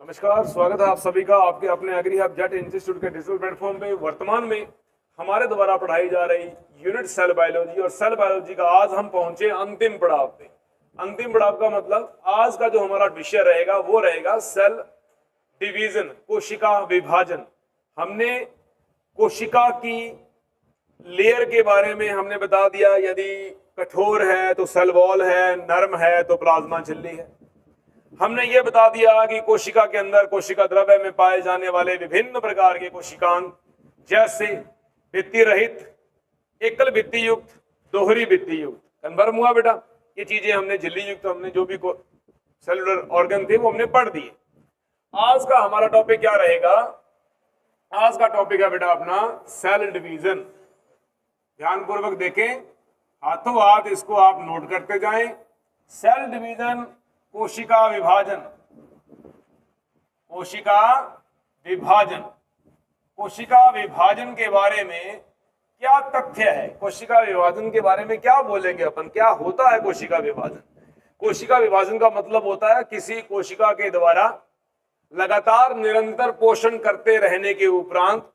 नमस्कार, स्वागत है आप सभी का आपके अपने एग्री हब जेट इंस्टीट्यूट के डिजिटल प्लेटफॉर्म पे। वर्तमान में हमारे द्वारा पढ़ाई जा रही यूनिट सेल बायोलॉजी और सेल बायोलॉजी का आज हम पहुंचे अंतिम पड़ाव पे। अंतिम पड़ाव का मतलब आज का जो हमारा विषय रहेगा वो रहेगा सेल डिवीजन, कोशिका विभाजन। हमने कोशिका की लेयर के बारे में हमने बता दिया, यदि कठोर है तो सेल वॉल है, नरम है तो प्लाज्मा झिल्ली है। हमने ये बता दिया कि कोशिका के अंदर कोशिका द्रव्य में पाए जाने वाले विभिन्न प्रकार के कोशिकांग, जैसे भित्ति रहित, एकल भित्ति युक्त, दोहरी भित्ति युक्त। कन्फर्म हुआ बेटा? ये चीजें हमने झिल्ली युक्त, हमने जो भी सेलुलर ऑर्गन थे वो हमने पढ़ दिए। आज का हमारा टॉपिक क्या रहेगा? आज का टॉपिक है बेटा अपना सेल डिवीजन। ध्यानपूर्वक देखें, हाथों हाथ इसको आप नोट करते जाएं। सेल डिवीजन, कोशिका विभाजन, कोशिका विभाजन। कोशिका विभाजन के बारे में क्या तथ्य है? कोशिका विभाजन के बारे में क्या बोलेंगे अपन? क्या होता है कोशिका विभाजन? कोशिका विभाजन का मतलब होता है किसी कोशिका के द्वारा लगातार निरंतर पोषण करते रहने के उपरांत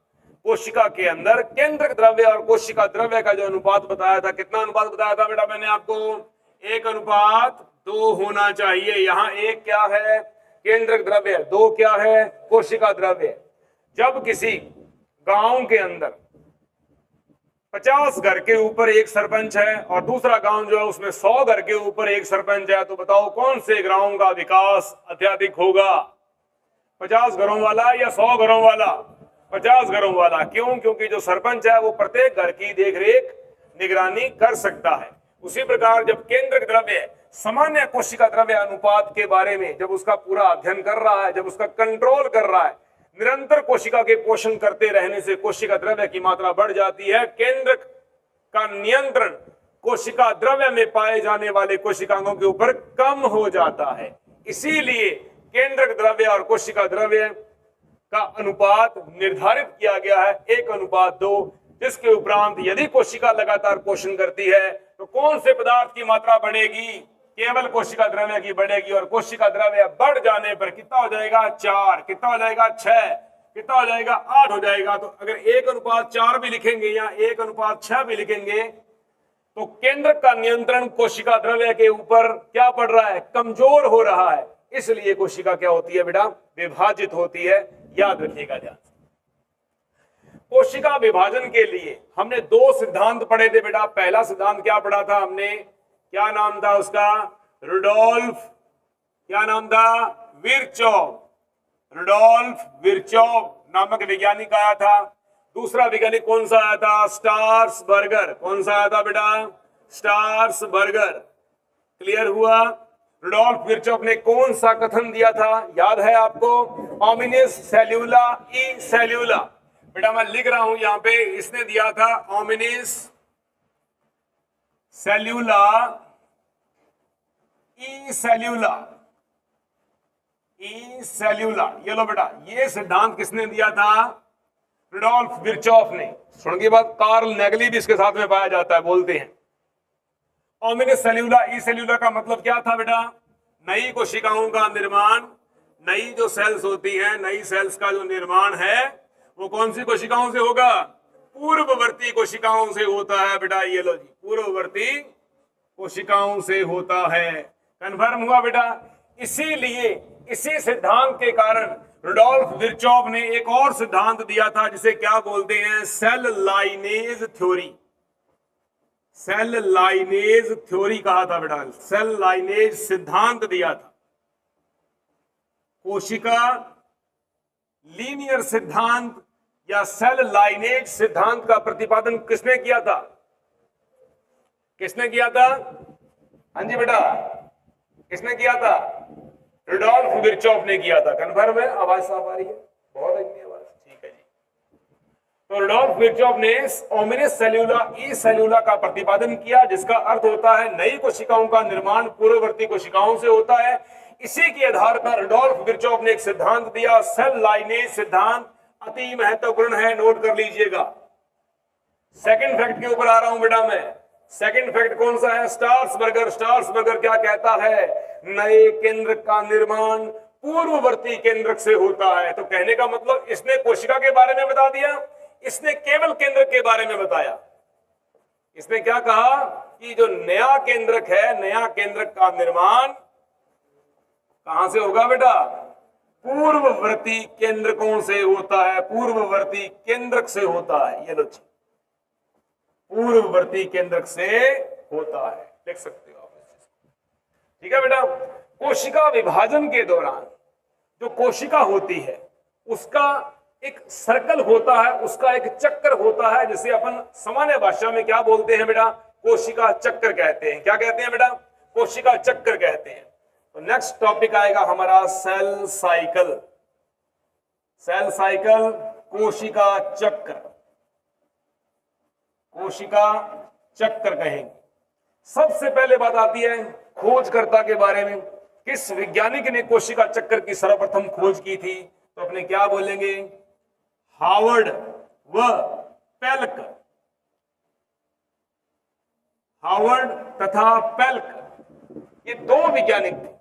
कोशिका के अंदर केंद्रक द्रव्य और कोशिका द्रव्य का जो अनुपात बताया था, कितना अनुपात बताया था बेटा मैंने आपको? 1:2 होना चाहिए। यहाँ 1 क्या है? केंद्रक द्रव्य, 2 क्या है? कोशिका द्रव्य। जब किसी गांव के अंदर 50 घर के ऊपर एक सरपंच है और दूसरा गांव जो है उसमें 100 घर के ऊपर एक सरपंच है, तो बताओ कौन से गांव का विकास अत्यधिक होगा? 50 घरों वाला या 100 घरों वाला? 50 घरों वाला। क्यों? क्योंकि जो सरपंच है वो प्रत्येक घर की देखरेख, निगरानी कर सकता है। उसी प्रकार जब केंद्रक द्रव्य सामान्य कोशिका द्रव्य अनुपात के बारे में जब उसका पूरा अध्ययन कर रहा है, जब उसका कंट्रोल कर रहा है, निरंतर कोशिका के पोषण करते रहने से कोशिका द्रव्य की मात्रा बढ़ जाती है। केंद्रक का नियंत्रण कोशिका द्रव्य में पाए जाने वाले कोशिकांगों के ऊपर कम हो जाता है। इसीलिए केंद्रक द्रव्य और कोशिका द्रव्य का अनुपात निर्धारित किया गया है 1:2, जिसके उपरांत यदि कोशिका लगातार पोषण करती है तो कौन से पदार्थ की मात्रा बढ़ेगी? केवल कोशिका द्रव्य की बढ़ेगी। और कोशिका द्रव्य बढ़ जाने पर कितना हो जाएगा? 4। कितना हो जाएगा? 6। कितना हो जाएगा? 8 हो जाएगा। तो अगर 1:4 भी लिखेंगे या 1:6 भी लिखेंगे तो केंद्र का नियंत्रण कोशिका द्रव्य के ऊपर क्या पड़ रहा है? कमजोर हो रहा है। इसलिए कोशिका क्या होती है बेटा? विभाजित होती है। याद रखिएगा ध्यान। कोशिका विभाजन के लिए हमने 2 सिद्धांत पढ़े थे बेटा। पहला सिद्धांत क्या पढ़ा था हमने? क्या नाम था उसका? रुडोल्फ, क्या नाम था? विर्चॉव। रुडोल्फ विर्चॉव नामक वैज्ञानिक आया था। दूसरा वैज्ञानिक कौन सा आया था? स्टार्सबर्गर। कौन सा आया था बेटा? स्टार्सबर्गर। क्लियर हुआ? रुडोल्फ विर्चॉव ने कौन सा कथन दिया था? याद है आपको? ओमिनिस सेल्यूला ई सेल्यूला। बेटा मैं लिख रहा हूं यहां पे, इसने दिया था ओमिनिस सेल्यूला ई सेल्यूला। ई सेल्यूला, ये लो बेटा, ये सिद्धांत किसने दिया था? रुडोल्फ विर्चॉफ ने। सुन की बात, कार्ल नेगली भी इसके साथ में पाया जाता है, बोलते हैं। ओमिनिस सेल्यूला ई सेल्यूला का मतलब क्या था बेटा? नई कोशिकाओं का निर्माण, नई जो सेल्स होती हैं, नई सेल्स का जो निर्माण है वो कौन सी कोशिकाओं से होगा? पूर्ववर्ती कोशिकाओं से होता है बेटा। ये लो जी, पूर्ववर्ती कोशिकाओं से होता है। कन्फर्म हुआ बेटा? इसीलिए इसी सिद्धांत के कारण रुडोल्फ विर्चॉव ने एक और सिद्धांत दिया था जिसे क्या बोलते हैं? Cell lineage theory. Cell lineage theory कहा था बेटा। सेल लाइनेज सिद्धांत दिया था। कोशिका लीनियर सिद्धांत या सेल लाइनेज सिद्धांत का प्रतिपादन किसने किया था? किसने किया था? हाँ जी बेटा, किसने किया था? रुडोल्फ विर्चॉफ ने किया था। कन्फर्म है? आवाज साफ आ रही है? बहुत अच्छी आवाज, ठीक है जी। तो रुडोल्फ विर्चॉफ ने ओमिनिस सेल्यूला ई सेल्यूला का प्रतिपादन किया, जिसका अर्थ होता है नई कोशिकाओं का निर्माण पूर्ववर्ती कोशिकाओं से होता है। इसी के आधार पर रुडोल्फ विर्चॉफ ने एक सिद्धांत दिया, सेल लाइनेज सिद्धांत। अति महत्वपूर्ण है, नोट कर लीजिएगा। सेकंड फैक्ट के ऊपर आ रहा हूं बेटा मैं। सेकंड फैक्ट कौन सा है? स्टार्सबर्गर। स्टार्सबर्गर क्या कहता है? नए केंद्र का निर्माण पूर्ववर्ती केंद्रक से होता है। तो कहने का मतलब इसने कोशिका के बारे में बता दिया, इसने केवल केंद्रक के बारे में बताया। इसने क्या कहा कि जो नया केंद्रक है, नया केंद्रक का निर्माण कहां से होगा बेटा? पूर्ववर्ती केंद्रकों से होता है, पूर्ववर्ती केंद्रक से होता है। ये लो, पूर्ववर्ती केंद्रक से होता है, देख सकते हो आप इस चीज को। ठीक है बेटा। कोशिका विभाजन के दौरान जो कोशिका होती है उसका एक सर्कल होता है, उसका एक चक्कर होता है, जिसे अपन सामान्य भाषा में क्या बोलते हैं बेटा? कोशिका चक्कर कहते हैं। क्या कहते हैं बेटा? कोशिका चक्कर कहते हैं। तो नेक्स्ट टॉपिक आएगा हमारा सेल साइकिल। सेल साइकिल, कोशिका चक्र, कोशिका चक्र कहेंगे। सबसे पहले बात आती है खोजकर्ता के बारे में। किस वैज्ञानिक ने कोशिका चक्र की सर्वप्रथम खोज की थी? तो अपने क्या बोलेंगे? हावर्ड व पेल्क। हावर्ड तथा पेल्क, ये दो वैज्ञानिक थे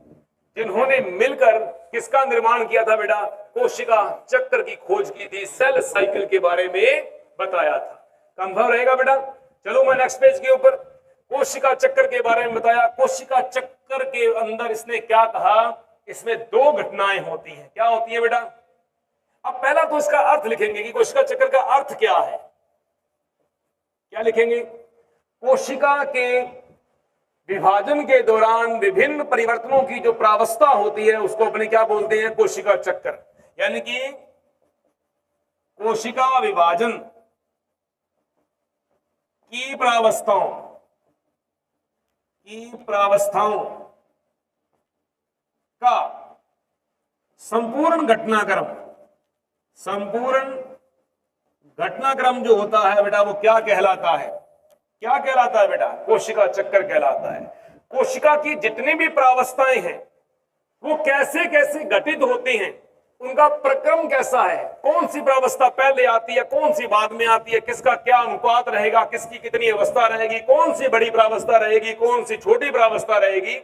जिन्होंने मिलकर किसका निर्माण किया था बेटा? कोशिका चक्र की खोज की थी, सेल साइकिल के बारे में बताया था। कंफर्म रहेगा बेटा? चलो मैं नेक्स्ट पेज के ऊपर कोशिका चक्र के बारे में बताया। कोशिका चक्र के अंदर इसने क्या कहा? इसमें दो घटनाएं होती हैं। क्या होती है बेटा? अब पहला तो इसका अर्थ लिखेंगे कि कोशिका चक्र का अर्थ क्या है। क्या लिखेंगे? कोशिका के विभाजन के दौरान विभिन्न परिवर्तनों की जो प्रावस्था होती है उसको अपने क्या बोलते हैं? कोशिका चक्र। यानी कि कोशिका विभाजन की प्रावस्थाओं का संपूर्ण घटनाक्रम जो होता है बेटा वो क्या कहलाता है? क्या कहलाता है बेटा? कोशिका चक्र कहलाता है। कोशिका की जितनी भी प्रावस्थाएं हैं वो कैसे कैसे घटित होती हैं, उनका प्रक्रम कैसा है, कौन सी प्रावस्था पहले आती है, कौन सी बाद में आती है, किसका क्या अनुपात रहेगा, किसकी कितनी अवस्था रहेगी, कौन सी बड़ी प्रावस्था रहेगी, कौन सी छोटी प्रावस्था रहेगी,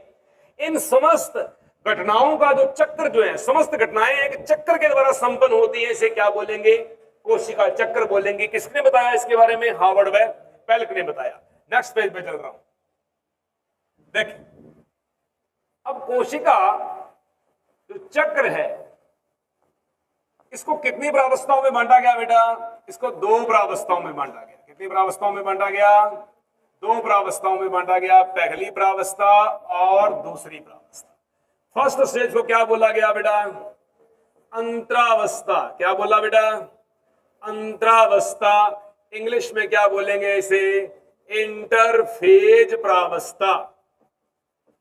इन समस्त घटनाओं का जो चक्र जो है, समस्त घटनाएं एक चक्र के द्वारा संपन्न होती है। इसे क्या बोलेंगे? कोशिका चक्र बोलेंगे। किसने बताया इसके बारे में? हावर्ड व पेल्क ने बताया। नेक्स्ट पेज पे चल रहा हूं। देखिए, अब कोशिका जो चक्र है इसको कितनी प्रावस्थाओं में बांटा गया बेटा? इसको दो प्रावस्थाओं में बांटा गया। कितनी प्रावस्थाओं में बांटा गया? दो प्रावस्थाओं में बांटा गया। पहली प्रावस्था और दूसरी प्रावस्था। फर्स्ट स्टेज को क्या बोला गया बेटा? अंतरावस्था। क्या बोला बेटा? अंतरावस्था। इंग्लिश में क्या बोलेंगे इसे? इंटरफेज प्रावस्था।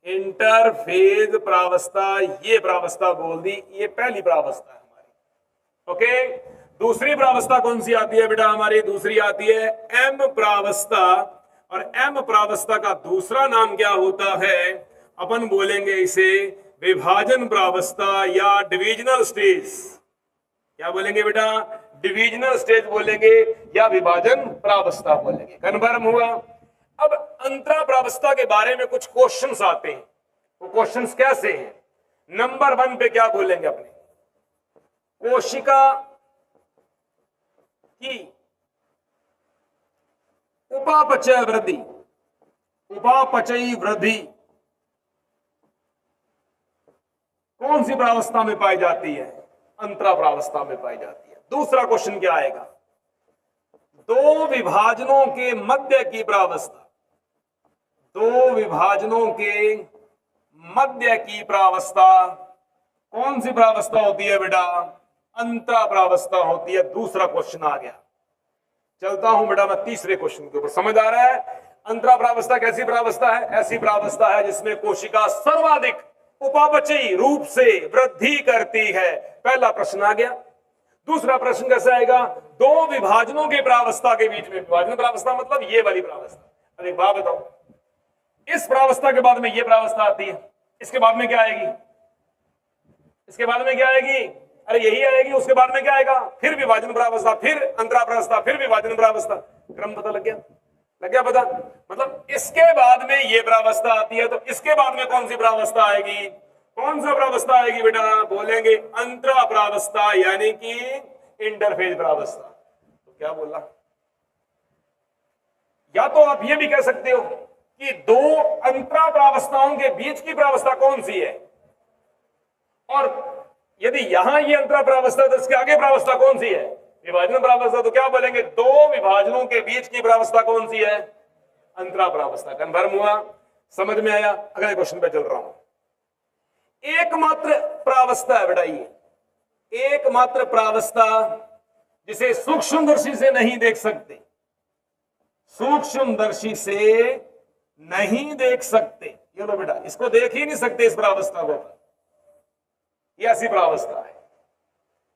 इंटरफेज प्रावस्था, ये प्रावस्था बोल दी। ये पहली प्रावस्था है हमारी। ओके, दूसरी प्रावस्था कौन सी आती है बेटा हमारी? दूसरी आती है एम प्रावस्था। और एम प्रावस्था का दूसरा नाम क्या होता है? अपन बोलेंगे इसे विभाजन प्रावस्था या डिविजनल स्टेज। क्या बोलेंगे बेटा? डिविजनल स्टेज बोलेंगे या विभाजन प्रावस्था बोलेंगे। कन्फर्म हुआ? अब अंतरा प्रावस्था के बारे में कुछ क्वेश्चंस आते हैं। वो क्वेश्चंस कैसे हैं? नंबर 1 पे क्या बोलेंगे अपने? कोशिका की उपापचय वृद्धि, उपापचयी वृद्धि कौन सी प्रावस्था में पाई जाती है? अंतरा प्रावस्था में पाई जाती है। दूसरा क्वेश्चन क्या आएगा? दो विभाजनों के मध्य की प्रावस्था, दो विभाजनों के मध्य की प्रावस्था कौन सी प्रावस्था होती है बेटा? अंतरा प्रावस्था होती है। दूसरा क्वेश्चन आ गया। चलता हूं बेटा मैं तीसरे क्वेश्चन के ऊपर। समझ आ रहा है? अंतरा प्रावस्था कैसी प्रावस्था है? ऐसी प्रावस्था है जिसमें कोशिका सर्वाधिक उपापचयी रूप से वृद्धि करती है। पहला प्रश्न आ गया। दूसरा प्रश्न कैसे आएगा? दो विभाजनों के प्रावस्था के बीच में, विभाजन प्रावस्था मतलब ये वाली प्रावस्था। अब एक बात बताओ, इस प्रावस्था के बाद में ये प्रावस्था आती है, इसके बाद में क्या आएगी? इसके बाद में क्या आएगी? अरे यही आएगी। उसके बाद में क्या आएगा? फिर विभाजन प्रावस्था, फिर अंतरा प्रावस्था, फिर विभाजन प्रावस्था। क्रम पता लग गया? लग गया पता? मतलब इसके बाद में ये प्रावस्था आती है, तो इसके बाद में कौन सी प्रावस्था आएगी? कौन सा प्रावस्था आएगी बेटा? बोलेंगे अंतरा प्रावस्था, यानी कि इंटरफेज प्रावस्था। तो क्या बोला? या तो आप ये भी कह सकते हो कि दो अंतरा प्रावस्थाओं के बीच की प्रावस्था कौन सी है, और यदि यहां ये अंतरा प्रावस्था तो इसके आगे प्रावस्था कौन सी है? विभाजन प्रावस्था। तो क्या बोलेंगे? दो विभाजनों के बीच की प्रावस्था कौन सी है? अंतरा प्रावस्था। कन्फर्म हुआ? समझ में आया? अगले क्वेश्चन पे चल रहा हूं। एकमात्र प्रावस्था है बेटा ये, एकमात्र प्रावस्था जिसे सूक्ष्मदर्शी से नहीं देख सकते, सूक्ष्मदर्शी से नहीं देख सकते। ये लो बेटा, इसको देख ही नहीं सकते इस प्रावस्था को, ये ऐसी प्रावस्था है।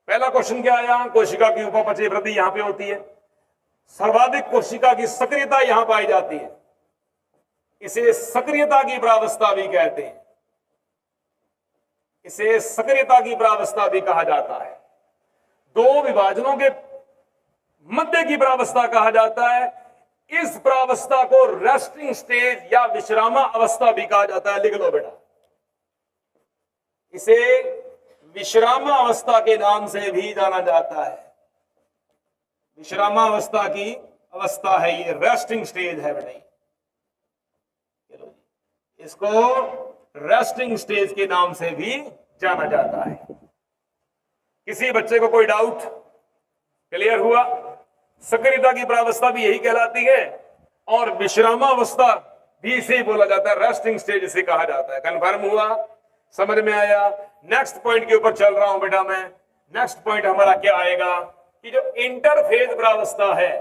पहला क्वेश्चन क्या आया? कोशिका की उपापचय वृद्धि यहां पे होती है, सर्वाधिक कोशिका की सक्रियता यहां पाई जाती है, इसे सक्रियता की प्रावस्था भी कहते हैं, इसे सक्रियता की प्रावस्था भी कहा जाता है। दो विभाजनों के मध्य की प्रावस्था कहा जाता है। इस प्रावस्था को रेस्टिंग स्टेज या विश्रामा अवस्था भी कहा जाता है। लिख लो बेटा, इसे विश्रामा अवस्था के नाम से भी जाना जाता है। विश्रामा अवस्था की अवस्था है ये, रेस्टिंग स्टेज है बेटा। इसको रेस्टिंग स्टेज के नाम से भी जाना जाता है। किसी बच्चे को कोई डाउट? क्लियर हुआ? सक्रियता की प्रावस्था भी यही कहलाती है, और विश्रामावस्था भी इसे बोला जाता है, रेस्टिंग स्टेज इसे कहा जाता है। कन्फर्म हुआ? समझ में आया? नेक्स्ट पॉइंट के ऊपर चल रहा हूं बेटा मैं। नेक्स्ट पॉइंट हमारा क्या आएगा कि जो इंटरफेज प्रावस्था है,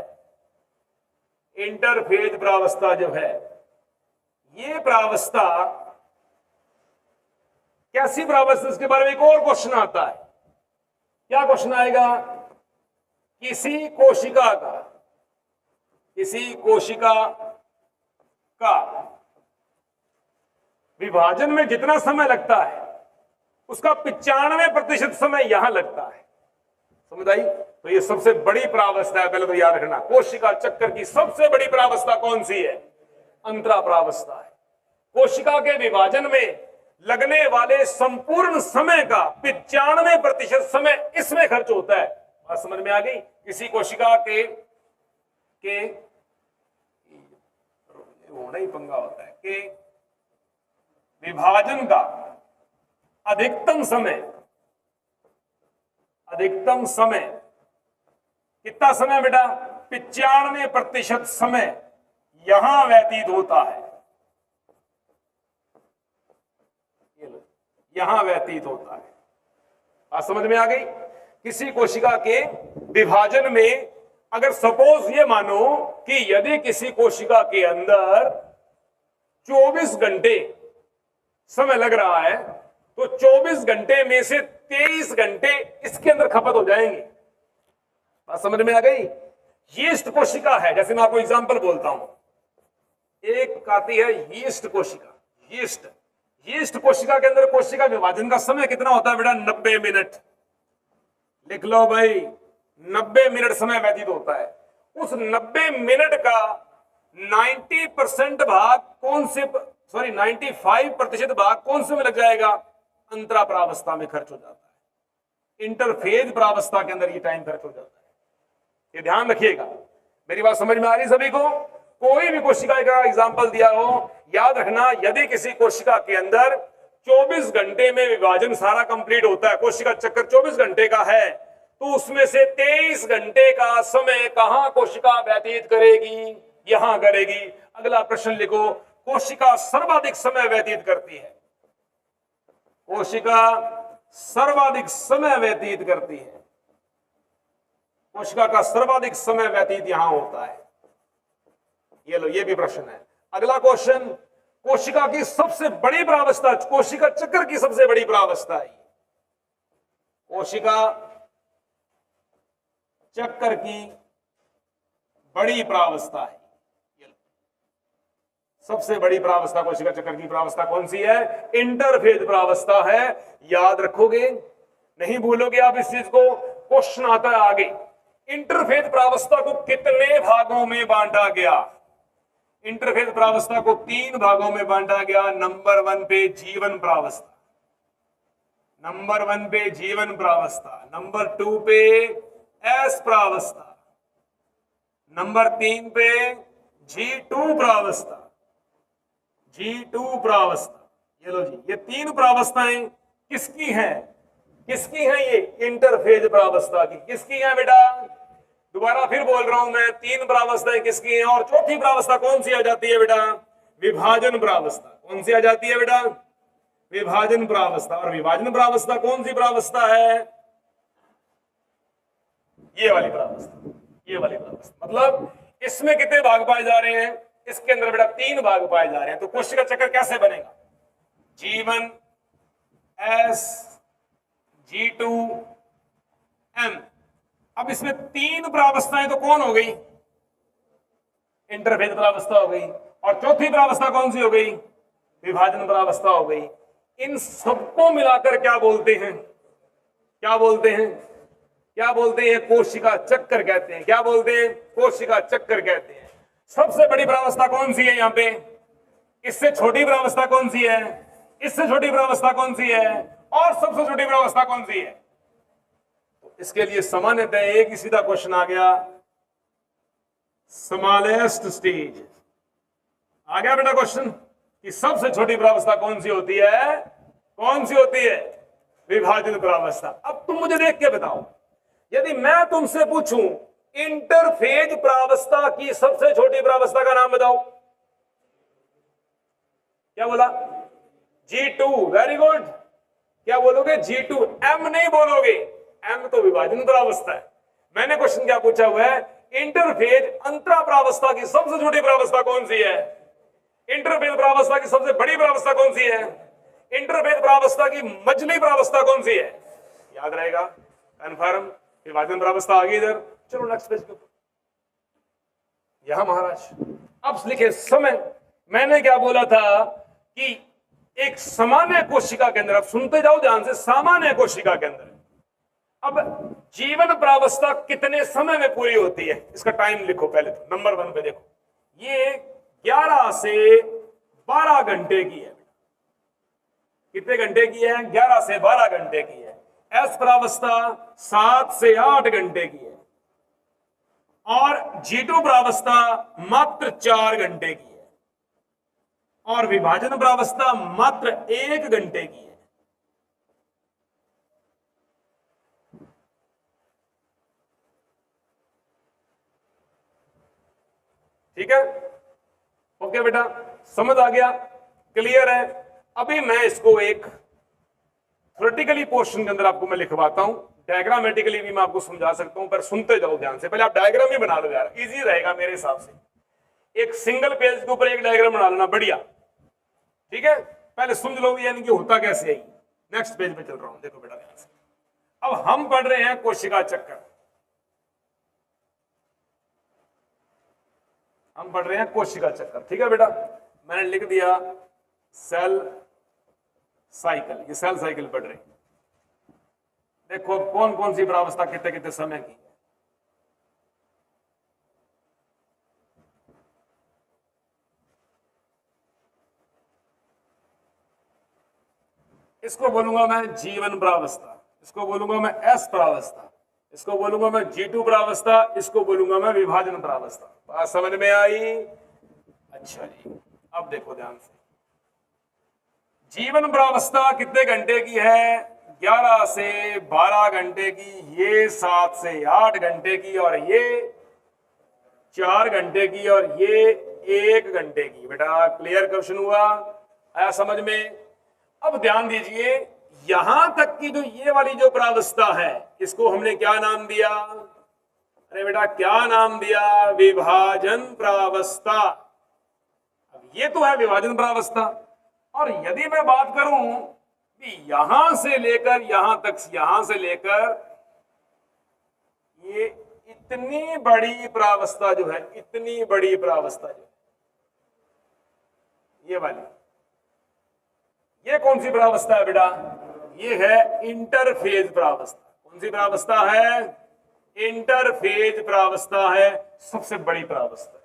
इंटरफेज प्रावस्था जो है, ये प्रावस्था कैसी प्रावस्था? इसके बारे में एक और क्वेश्चन आता है। क्या क्वेश्चन आएगा? किसी कोशिका का, किसी कोशिका का विभाजन में जितना समय लगता है उसका 95% समय यहां लगता है। समझ आई? तो ये सबसे बड़ी प्रावस्था है, पहले तो याद रखना। कोशिका चक्कर की सबसे बड़ी प्रावस्था कौन सी है? अंतरा प्रावस्था है। कोशिका के विभाजन में लगने वाले संपूर्ण समय का 95% समय इसमें खर्च होता है। बात समझ में आ गई? किसी कोशिका के होना ही पंगा होता है कि विभाजन का अधिकतम समय कितना समय बेटा? 95% समय यहां व्यतीत होता है, यहां व्यतीत होता है। बात समझ में आ गई? किसी कोशिका के विभाजन में अगर सपोज ये मानो कि यदि किसी कोशिका के अंदर 24 घंटे समय लग रहा है, तो 24 घंटे में से 23 घंटे इसके अंदर खपत हो जाएंगे। बात समझ में आ गई? यीस्ट कोशिका है, जैसे मैं आपको एग्जांपल बोलता हूं, एक आती है यीस्ट कोशिका। यीस्ट कोशिका के अंदर कोशिका विभाजन का समय कितना होता है बेटा? 90 मिनट। लिख लो भाई, 90 मिनट समय व्यतीत होता है। उस 90 मिनट का 90% भाग कौन से, 95% भाग कौन से में लग जाएगा? अंतरा प्रावस्था में खर्च हो जाता है। इंटरफेज प्रावस्था के अंदर ये टाइम खर्च हो जाता है। ये ध्यान रखिएगा। मेरी बात समझ में आ रही सभी को? कोई भी कोशिका का एग्जांपल दिया हो, याद रखना, यदि किसी कोशिका के अंदर 24 घंटे में विभाजन सारा कंप्लीट होता है, कोशिका चक्कर 24 घंटे का है, तो उसमें से 23 घंटे का समय कहां कोशिका व्यतीत करेगी? यहां करेगी। अगला प्रश्न लिखो, कोशिका सर्वाधिक समय व्यतीत करती है, कोशिका सर्वाधिक समय व्यतीत करती है, कोशिका का सर्वाधिक समय व्यतीत यहां होता है। ये लो, ये भी प्रश्न है। अगला क्वेश्चन, कोशिका की सबसे बड़ी प्रावस्था, कोशिका चक्र की सबसे बड़ी प्रावस्था है, कोशिका चक्कर की बड़ी प्रावस्था है। सबसे बड़ी प्रावस्था कोशिका चक्र की प्रावस्था कौन सी है? इंटरफेज प्रावस्था है। याद रखोगे, नहीं भूलोगे आप इस चीज को। क्वेश्चन आता है आगे, इंटरफेज प्रावस्था को कितने भागों में बांटा गया? इंटरफेज प्रावस्था को 3 भागों में बांटा गया। नंबर 1 पे जीवन प्रावस्था, नंबर 1 पे G1 प्रावस्था, नंबर 2 पे S प्रावस्था, नंबर 3 पे G2 प्रावस्था, G2 प्रावस्था। ये लो जी, ये 3 प्रावस्थाएं किसकी हैं? किसकी हैं ये? इंटरफेज प्रावस्था की। किसकी है बेटा? दोबारा फिर बोल रहा हूं मैं, 3 प्रावस्थाएं किसकी हैं? और चौथी प्रावस्था कौन सी आ जाती है बेटा? विभाजन प्रावस्था। कौन सी आ जाती है बेटा? विभाजन प्रावस्था। और विभाजन प्रावस्था कौन सी प्रावस्था है? ये वाली प्रावस्था। ये वाली प्रावस्था मतलब इसमें कितने भाग पाए जा रहे हैं? इसके अंदर बेटा 3 भाग पाए जा रहे हैं। तो कोशिका चक्र कैसे बनेगा? G1 S G2 M। अब इसमें 3 प्रावस्थाएं तो कौन हो गई? इंटरफेज प्रावस्था हो गई। और चौथी प्रावस्था कौन सी हो गई? विभाजन प्रावस्था हो गई। इन सबको मिलाकर क्या बोलते हैं? क्या बोलते हैं? क्या बोलते हैं? कोशिका चक्कर कहते हैं। क्या बोलते हैं? कोशिका चक्कर कहते हैं। सबसे बड़ी प्रावस्था कौन सी है यहां पे? इससे छोटी प्रावस्था कौन सी है? इससे छोटी प्रावस्था कौन सी है? और सबसे छोटी प्रावस्था कौन सी है? तो इसके लिए सामान्यतः एक ही सीधा क्वेश्चन आ गया, स्मॉलेस्ट स्टेज। आ गया बेटा क्वेश्चन कि सबसे छोटी प्रावस्था कौन सी होती है? कौन सी होती है? विभाजन प्रावस्था। अब तुम मुझे देख के बताओ, यदि मैं तुमसे पूछूं इंटरफेज प्रावस्था की सबसे छोटी प्रावस्था का नाम बताओ, क्या बोला? G2। Very good. क्या बोलोगे? G2। M नहीं बोलोगे, M तो विभाजन प्रावस्था है। मैंने क्वेश्चन क्या पूछा हुआ है? इंटरफेज अंतरा प्रावस्था की सबसे छोटी प्रावस्था कौन सी है? इंटरफेज प्रावस्था की सबसे बड़ी प्रावस्था कौन सी है? इंटरफेज प्रावस्था की मझली प्रावस्था कौन सी है? याद रहेगा, कन्फर्म। विभाजन प्रावस्था आ गई इधर। चलो नेक्स्ट पेज पे। यहां महाराज अब लिखे समय। मैंने क्या बोला था कि एक सामान्य कोशिका के अंदर, अब सुनते जाओ ध्यान से, सामान्य कोशिका के अंदर अब जीवन प्रावस्था कितने समय में पूरी होती है? इसका टाइम लिखो पहले तो। नंबर 1 पे देखो, ये 11 से 12 घंटे की है। कितने घंटे की है? 11 से 12 घंटे की है। एस प्रावस्था 7 से 8 घंटे की है। और G2 प्रावस्था मात्र 4 घंटे की है। और विभाजन प्रावस्था मात्र 1 घंटे की है। ठीक है, ओके बेटा, समझ आ गया? क्लियर है? अभी मैं इसको एक थ्योरेटिकली पोर्शन के अंदर आपको मैं लिखवाता हूं। डायग्रामेटिकली भी मैं आपको समझा सकता हूं, पर सुनते जाओ ध्यान से। पहले आप डायग्राम ही बना लो यार, इजी रहेगा मेरे हिसाब से। एक सिंगल पेज के ऊपर एक डायग्राम बना लेना, बढ़िया। ठीक है, पहले समझ लो यानी कि होता कैसे है। नेक्स्ट पेज पे चल रहा हूं, देखो बेटा ध्यान से। अब हम पढ़ रहे हैं कोशिका चक्कर। हम पढ़ रहे हैं कोशिका चक्कर। ठीक है बेटा, मैंने लिख दिया सेल साइकिल। ये सेल साइकिल पढ़ रहे हैं। देखो कौन कौन सी प्रावस्था कितने कितने समय की। इसको बोलूंगा मैं G1 प्रावस्था, इसको बोलूंगा मैं S प्रावस्था, इसको बोलूंगा मैं G2 प्रावस्था, इसको बोलूंगा मैं विभाजन प्रावस्था। बात समझ में आई? अच्छा जी, अब देखो ध्यान से। जीवन प्रावस्था कितने घंटे की है? 11 से 12 घंटे की। ये 7 से 8 घंटे की, और ये 4 घंटे की, और ये 1 घंटे की। बेटा क्लियर क्वेश्चन हुआ? आया समझ में? अब ध्यान दीजिए, यहां तक की जो ये वाली जो प्रावस्था है, इसको हमने क्या नाम दिया? अरे बेटा क्या नाम दिया? विभाजन प्रावस्था। अब ये तो है विभाजन प्रावस्था। और यदि मैं बात करूं कि यहां से लेकर यहां तक, यहां से लेकर ये इतनी बड़ी प्रावस्था जो है, इतनी बड़ी प्रावस्था जो है, ये वाली, ये कौन सी प्रावस्था है बेटा? ये है इंटरफेज प्रावस्था। कौन सी प्रावस्था है? इंटरफेज प्रावस्था है, सबसे बड़ी प्रावस्था है।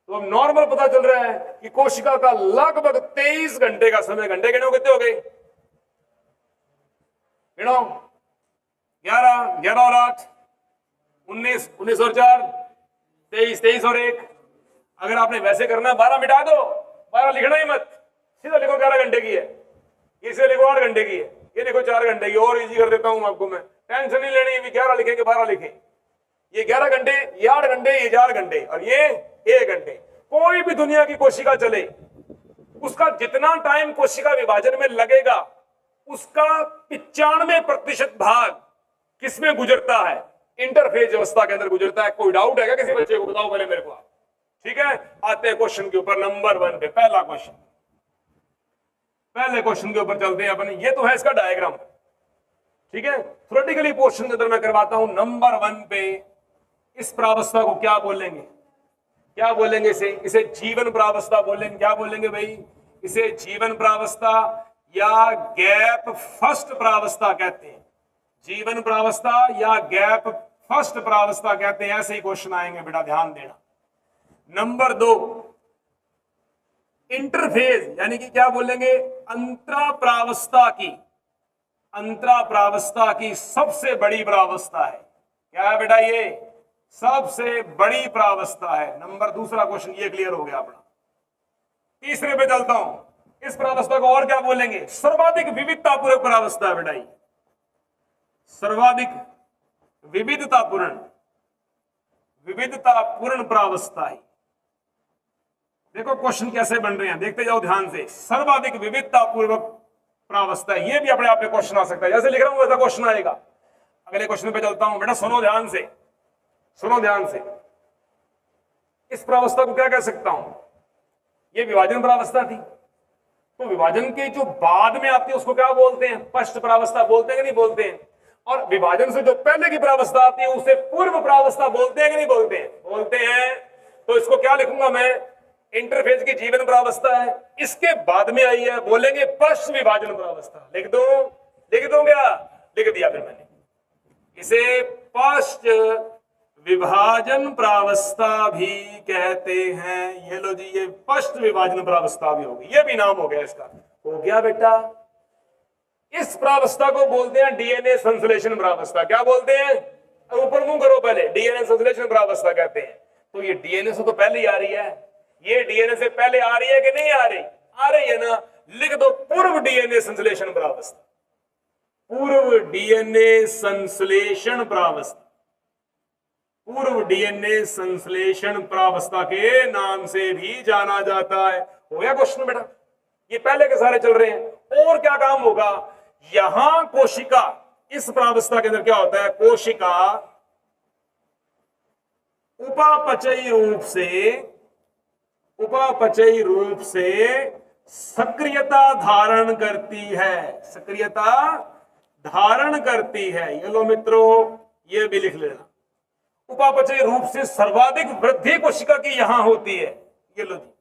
तो अब नॉर्मल पता चल रहा है कि कोशिका का लगभग 23 घंटे का समय। घंटे कितने हो गए? गिनो, 11, 11 और 8, 19, 19 और 4, 23, 23 और 1। अगर आपने वैसे करना 12 मिटा दो, 12 लिखना ही मत, सीधा लिखो 11 घंटे की है, इसे लिखो 8 घंटे की है, ये लिखो 4 घंटे की। और इजी कर देता हूं आपको मैं, टेंशन नहीं लेनी, 11 लिखेंगे 12 लिखें, ये 11 घंटे, ये 8 घंटे, ये 4 घंटे और ये 1 घंटे। कोई भी दुनिया की कोशिका चले, उसका जितना टाइम कोशिका विभाजन में लगेगा उसका 95% भाग किसमें गुजरता है? इंटरफेज अवस्था के अंदर गुजरता है। कोई डाउट है क्या किसी बच्चे को? बताओ पहले मेरे को। ठीक है, आते हैं क्वेश्चन के ऊपर, नंबर 1 पे पहला क्वेश्चन। पहले क्वेश्चन के ऊपर चलते हैं अपन। ये तो है इसका डायग्राम, ठीक है। थ्योरेटिकली पोर्शन के अंदर मैं करवाता हूं। नंबर 1 पे इस प्रावस्था को क्या बोलेंगे? क्या बोलेंगे इसे? इसे जीवन प्रावस्था बोलेंगे। क्या बोलेंगे भाई? इसे जीवन प्रावस्था या गैप फर्स्ट प्रावस्था कहते हैं। जीवन प्रावस्था या गैप फर्स्ट प्रावस्था कहते हैं। ऐसे ही क्वेश्चन आएंगे बेटा, ध्यान देना। नंबर 2, इंटरफेज यानी कि क्या बोलेंगे? अंतरा प्रावस्था की, अंतरा प्रावस्था की सबसे बड़ी प्रावस्था है। क्या है बेटा? ये सबसे बड़ी प्रावस्था है। नंबर दूसरा क्वेश्चन ये क्लियर हो गया अपना। तीसरे पे चलता हूं। इस प्रावस्था को और क्या बोलेंगे? सर्वाधिक विविधतापूर्ण प्रावस्था है बेटा। ये सर्वाधिक विविधतापूर्ण, विविधतापूर्ण प्रावस्था है। देखो क्वेश्चन कैसे बन रहे हैं, देखते जाओ ध्यान से। सर्वाधिक विविधतापूर्वक प्रावस्था है, ये भी अपने आप में क्वेश्चन आ सकता है। जैसे लिख रहा हूं वैसा क्वेश्चन आएगा। अगले क्वेश्चन पे चलता हूं बेटा, सुनो ध्यान से, सुनो ध्यान से। इस प्रावस्था को क्या कह सकता हूं? ये विभाजन प्रावस्था थी, तो विभाजन के जो बाद में आती है उसको क्या बोलते हैं? पश्च प्रावस्था बोलते हैं कि नहीं बोलते हैं? और विभाजन से जो पहले की प्रावस्था आती है उसे पूर्व प्रावस्था बोलते हैं कि नहीं बोलते हैं? बोलते हैं। तो इसको क्या लिखूंगा मैं? इंटरफेज की जीवन प्रावस्था है, इसके बाद में आई है, बोलेंगे पश्च विभाजन प्रावस्था। लिख दो, लिख दो क्या? लिख दिया फिर मैंने। इसे पश्च विभाजन प्रावस्था भी कहते हैं। ये लो जी, ये पश्च विभाजन प्रावस्था भी होगी, ये भी नाम हो गया इसका। हो गया बेटा। इस प्रावस्था को बोलते हैं डीएनए संश्लेषण प्रावस्था। क्या बोलते हैं? ऊपर मुंह करो पहले, डीएनए संश्लेषण प्रावस्था कहते हैं। तो ये डीएनए से तो पहले ही आ रही है, ये डीएनए से पहले आ रही है कि नहीं आ रही? आ रही है ना। लिख दो पूर्व डीएनए संश्लेषण प्रावस्था, पूर्व डीएनए संश्लेषण प्रावस्था, पूर्व डीएनए संश्लेषण प्रावस्था के नाम से भी जाना जाता है। हो गया क्वेश्चन बेटा। ये पहले के सारे चल रहे हैं। और क्या काम होगा? यहां कोशिका, इस प्रावस्था के अंदर क्या होता है? कोशिका उपापचयी रूप से, उपापचयी रूप से सक्रियता धारण करती है, सक्रियता धारण करती है। ये लो मित्रों, ये भी लिख लेना। उपापचयी रूप से सर्वाधिक वृद्धि कोशिका की यहां होती है। ये लो जी,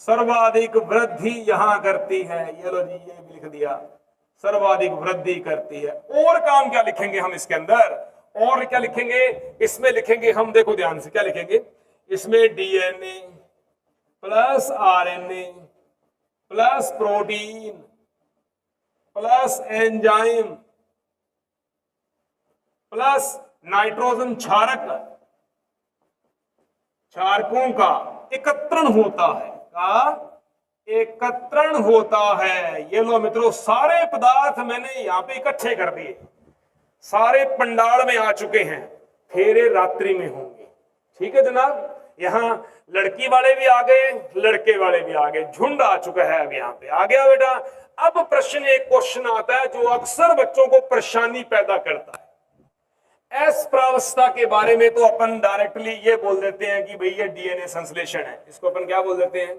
सर्वाधिक वृद्धि यहां करती है। ये लो जी, ये भी लिख दिया, सर्वाधिक वृद्धि करती है। और काम क्या लिखेंगे हम इसके अंदर? और क्या लिखेंगे इसमें? लिखेंगे हम, देखो ध्यान से, क्या लिखेंगे इसमें? DNA plus RNA plus protein plus enzyme plus nitrogen क्षारक, क्षारकों का एकत्रण होता है, का एकत्रण होता है। ये लो मित्रों, सारे पदार्थ मैंने यहां पे इकट्ठे कर दिए, सारे पंडाल में आ चुके हैं, फेरे रात्रि में होंगे। ठीक है जनाब। यहां लड़की वाले भी आ गए, लड़के वाले भी आ गए, झुंड आ चुका है। अब यहां पे आ गया बेटा। अब प्रश्न, एक क्वेश्चन आता है जो अक्सर बच्चों को परेशानी पैदा करता है। एस प्रावस्था के बारे में तो अपन डायरेक्टली ये बोल देते हैं कि भाई ये डीएनए संश्लेषण है। इसको अपन क्या बोल देते हैं?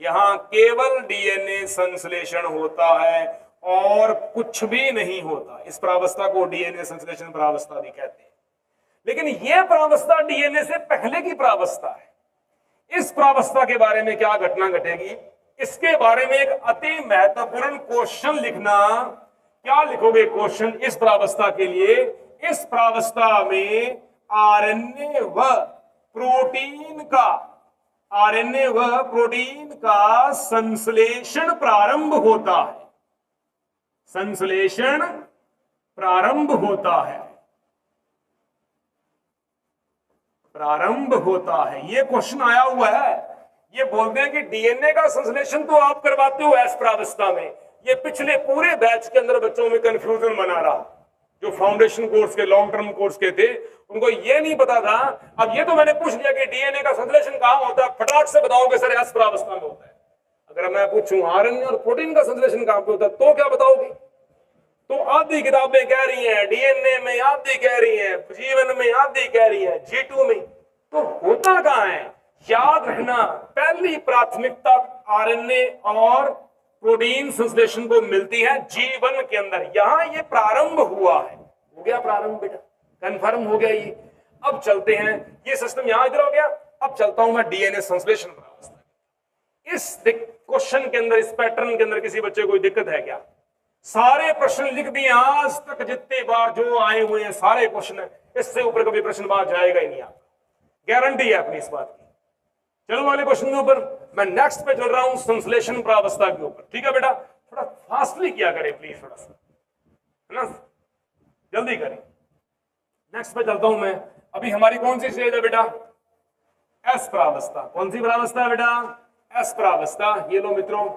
यहां केवल डीएनए संश्लेषण होता है और कुछ भी नहीं होता। इस प्रावस्था को डीएनए संश्लेषण प्रावस्था भी कहते हैं। लेकिन यह प्रावस्था डीएनए से पहले की प्रावस्था है। इस प्रावस्था के बारे में क्या घटना घटेगी, इसके बारे में एक अति महत्वपूर्ण क्वेश्चन लिखना। क्या लिखोगे क्वेश्चन इस प्रावस्था के लिए? इस प्रावस्था में आरएनए व प्रोटीन का, आरएनए व प्रोटीन का संश्लेषण प्रारंभ होता है। संश्लेषण प्रारंभ होता है, प्रारंभ होता है। ये क्वेश्चन आया हुआ है। ये बोलते हैं कि डीएनए का संश्लेषण तो आप करवाते हो एस प्रावस्था में। ये पिछले पूरे बैच के अंदर बच्चों में कंफ्यूजन बना रहा, जो फाउंडेशन कोर्स के लॉन्ग टर्म कोर्स के थे उनको ये नहीं पता था। अब ये तो मैंने पूछ लिया कि डीएनए का संश्लेषण कहां होता है, फटाक से बताओगे सर एस प्रावस्था में होता है। अगर मैं पूछूं आरएनए और प्रोटीन का संश्लेषण कहां पे होता है तो क्या बताओगे? तो आधी किताबें कह रही हैं डीएनए में, आधी कह रही हैं जीवन में, आधी कह रही हैं G2 में। तो होता कहां है? याद रखना, पहली प्राथमिकता आरएनए और प्रोटीन संश्लेषण को मिलती है जीवन के अंदर। यहां ये प्रारंभ हुआ है। हो गया प्रारंभ बेटा, कंफर्म हो गया ये। अब चलते हैं, ये सिस्टम यहां इधर हो गया। अब चलता हूं मैं डीएनए संश्लेषण प्रावस्था। इस क्वेश्चन के अंदर, इस पैटर्न के अंदर किसी बच्चे को कोई दिक्कत है क्या? सारे प्रश्न लिख दिए आज तक जितने बार जो आए हुए हैं सारे क्वेश्चन, इससे ऊपर कभी प्रश्न बाहर जाएगा ही नहीं आपका, गारंटी है अपनी इस बात की। चलो वाले क्वेश्चन के ऊपर मैं नेक्स्ट पे चल रहा हूं, संश्लेषण प्रावस्था के ऊपर। ठीक है बेटा, थोड़ा फास्टली किया करें प्लीज, थोड़ा सा है ना, जल्दी करें। नेक्स्ट पे चलता हूं मैं। अभी हमारी कौन सी स्टेज है बेटा? एस प्रावस्था। कौन सी प्रावस्था है बेटा? एस प्रावस्था। ये लो मित्रों,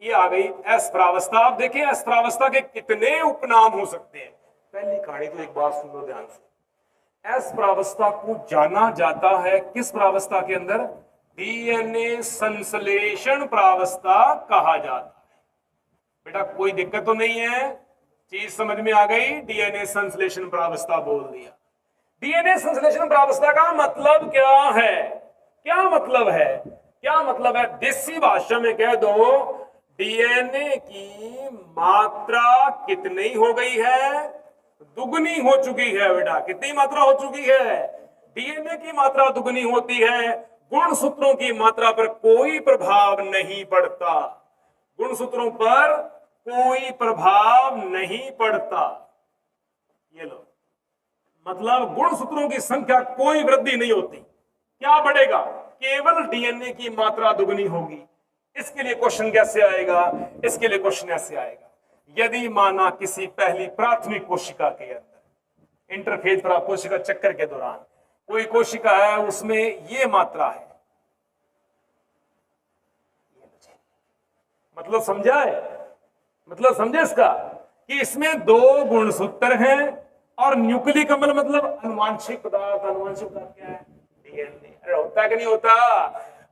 ये आ गई एस प्रावस्था। आप देखिए एस प्रावस्था के कितने उपनाम हो सकते हैं। पहली कहानी तो एक बात सुन लो ध्यान से। एस प्रावस्था को जाना जाता है किस प्रावस्था के अंदर? डीएनए संश्लेषण प्रावस्था कहा जाता है। बेटा कोई दिक्कत तो नहीं है, चीज समझ में आ गई? डीएनए संश्लेषण प्रावस्था बोल दिया। डीएनए संश्लेषण प्रावस्था का मतलब क्या है? क्या मतलब है? क्या मतलब है? देसी भाषा में कह दो, डीएनए की मात्रा कितनी हो गई है? दुगनी हो चुकी है बेटा। कितनी मात्रा हो चुकी है? डीएनए की मात्रा दुगनी होती है। गुणसूत्रों की मात्रा पर कोई प्रभाव नहीं पड़ता, गुणसूत्रों पर कोई प्रभाव नहीं पड़ता। ये लो, मतलब गुणसूत्रों की संख्या कोई वृद्धि नहीं होती। क्या बढ़ेगा? केवल डीएनए की मात्रा दुगनी होगी। इसके लिए क्वेश्चन कैसे आएगा? इसके लिए क्वेश्चन ऐसे आएगा, यदि माना किसी पहली प्राथमिक कोशिका के अंदर इंटरफेज कोशिका चक्कर के दौरान कोई कोशिका है, उसमें ये मात्रा है। मतलब समझा है? मतलब समझे इसका कि इसमें दो गुणसूत्र हैं और न्यूक्लिक अम्ल मतलब अनुवांशिक पदार्थ। अनुवांशिक पदार्थ क्या है? डीएनए। अरे होता है कि नहीं होता?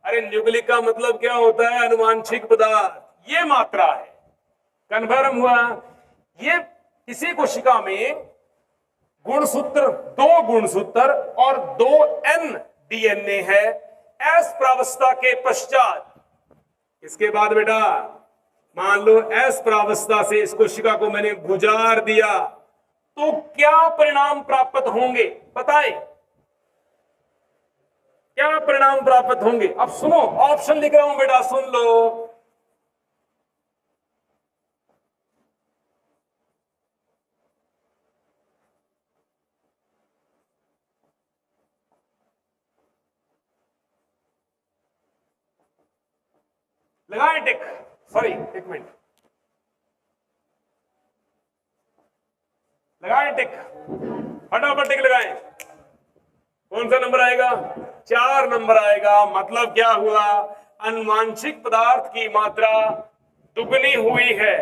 अरे न्यूक्लिक का मतलब क्या होता है? अनुवांशिक पदार्थ। ये मात्रा है। कन्फर्म हुआ? ये किसी कोशिका में गुणसूत्र, दो गुणसूत्र और 2n डीएनए है। एस प्रावस्था के पश्चात, इसके बाद बेटा मान लो एस प्रावस्था से इस कोशिका को मैंने गुजार दिया, तो क्या परिणाम प्राप्त होंगे? बताएं, क्या परिणाम प्राप्त होंगे? अब सुनो, ऑप्शन लिख रहा हूं बेटा, सुन लो। लगाएं टिक, सॉरी एक मिनट, लगाएं टिक, फटाफट टिक लगाएं। कौन सा नंबर आएगा? 4 नंबर आएगा। मतलब क्या हुआ? अनुवांशिक पदार्थ की मात्रा दुगनी हुई है,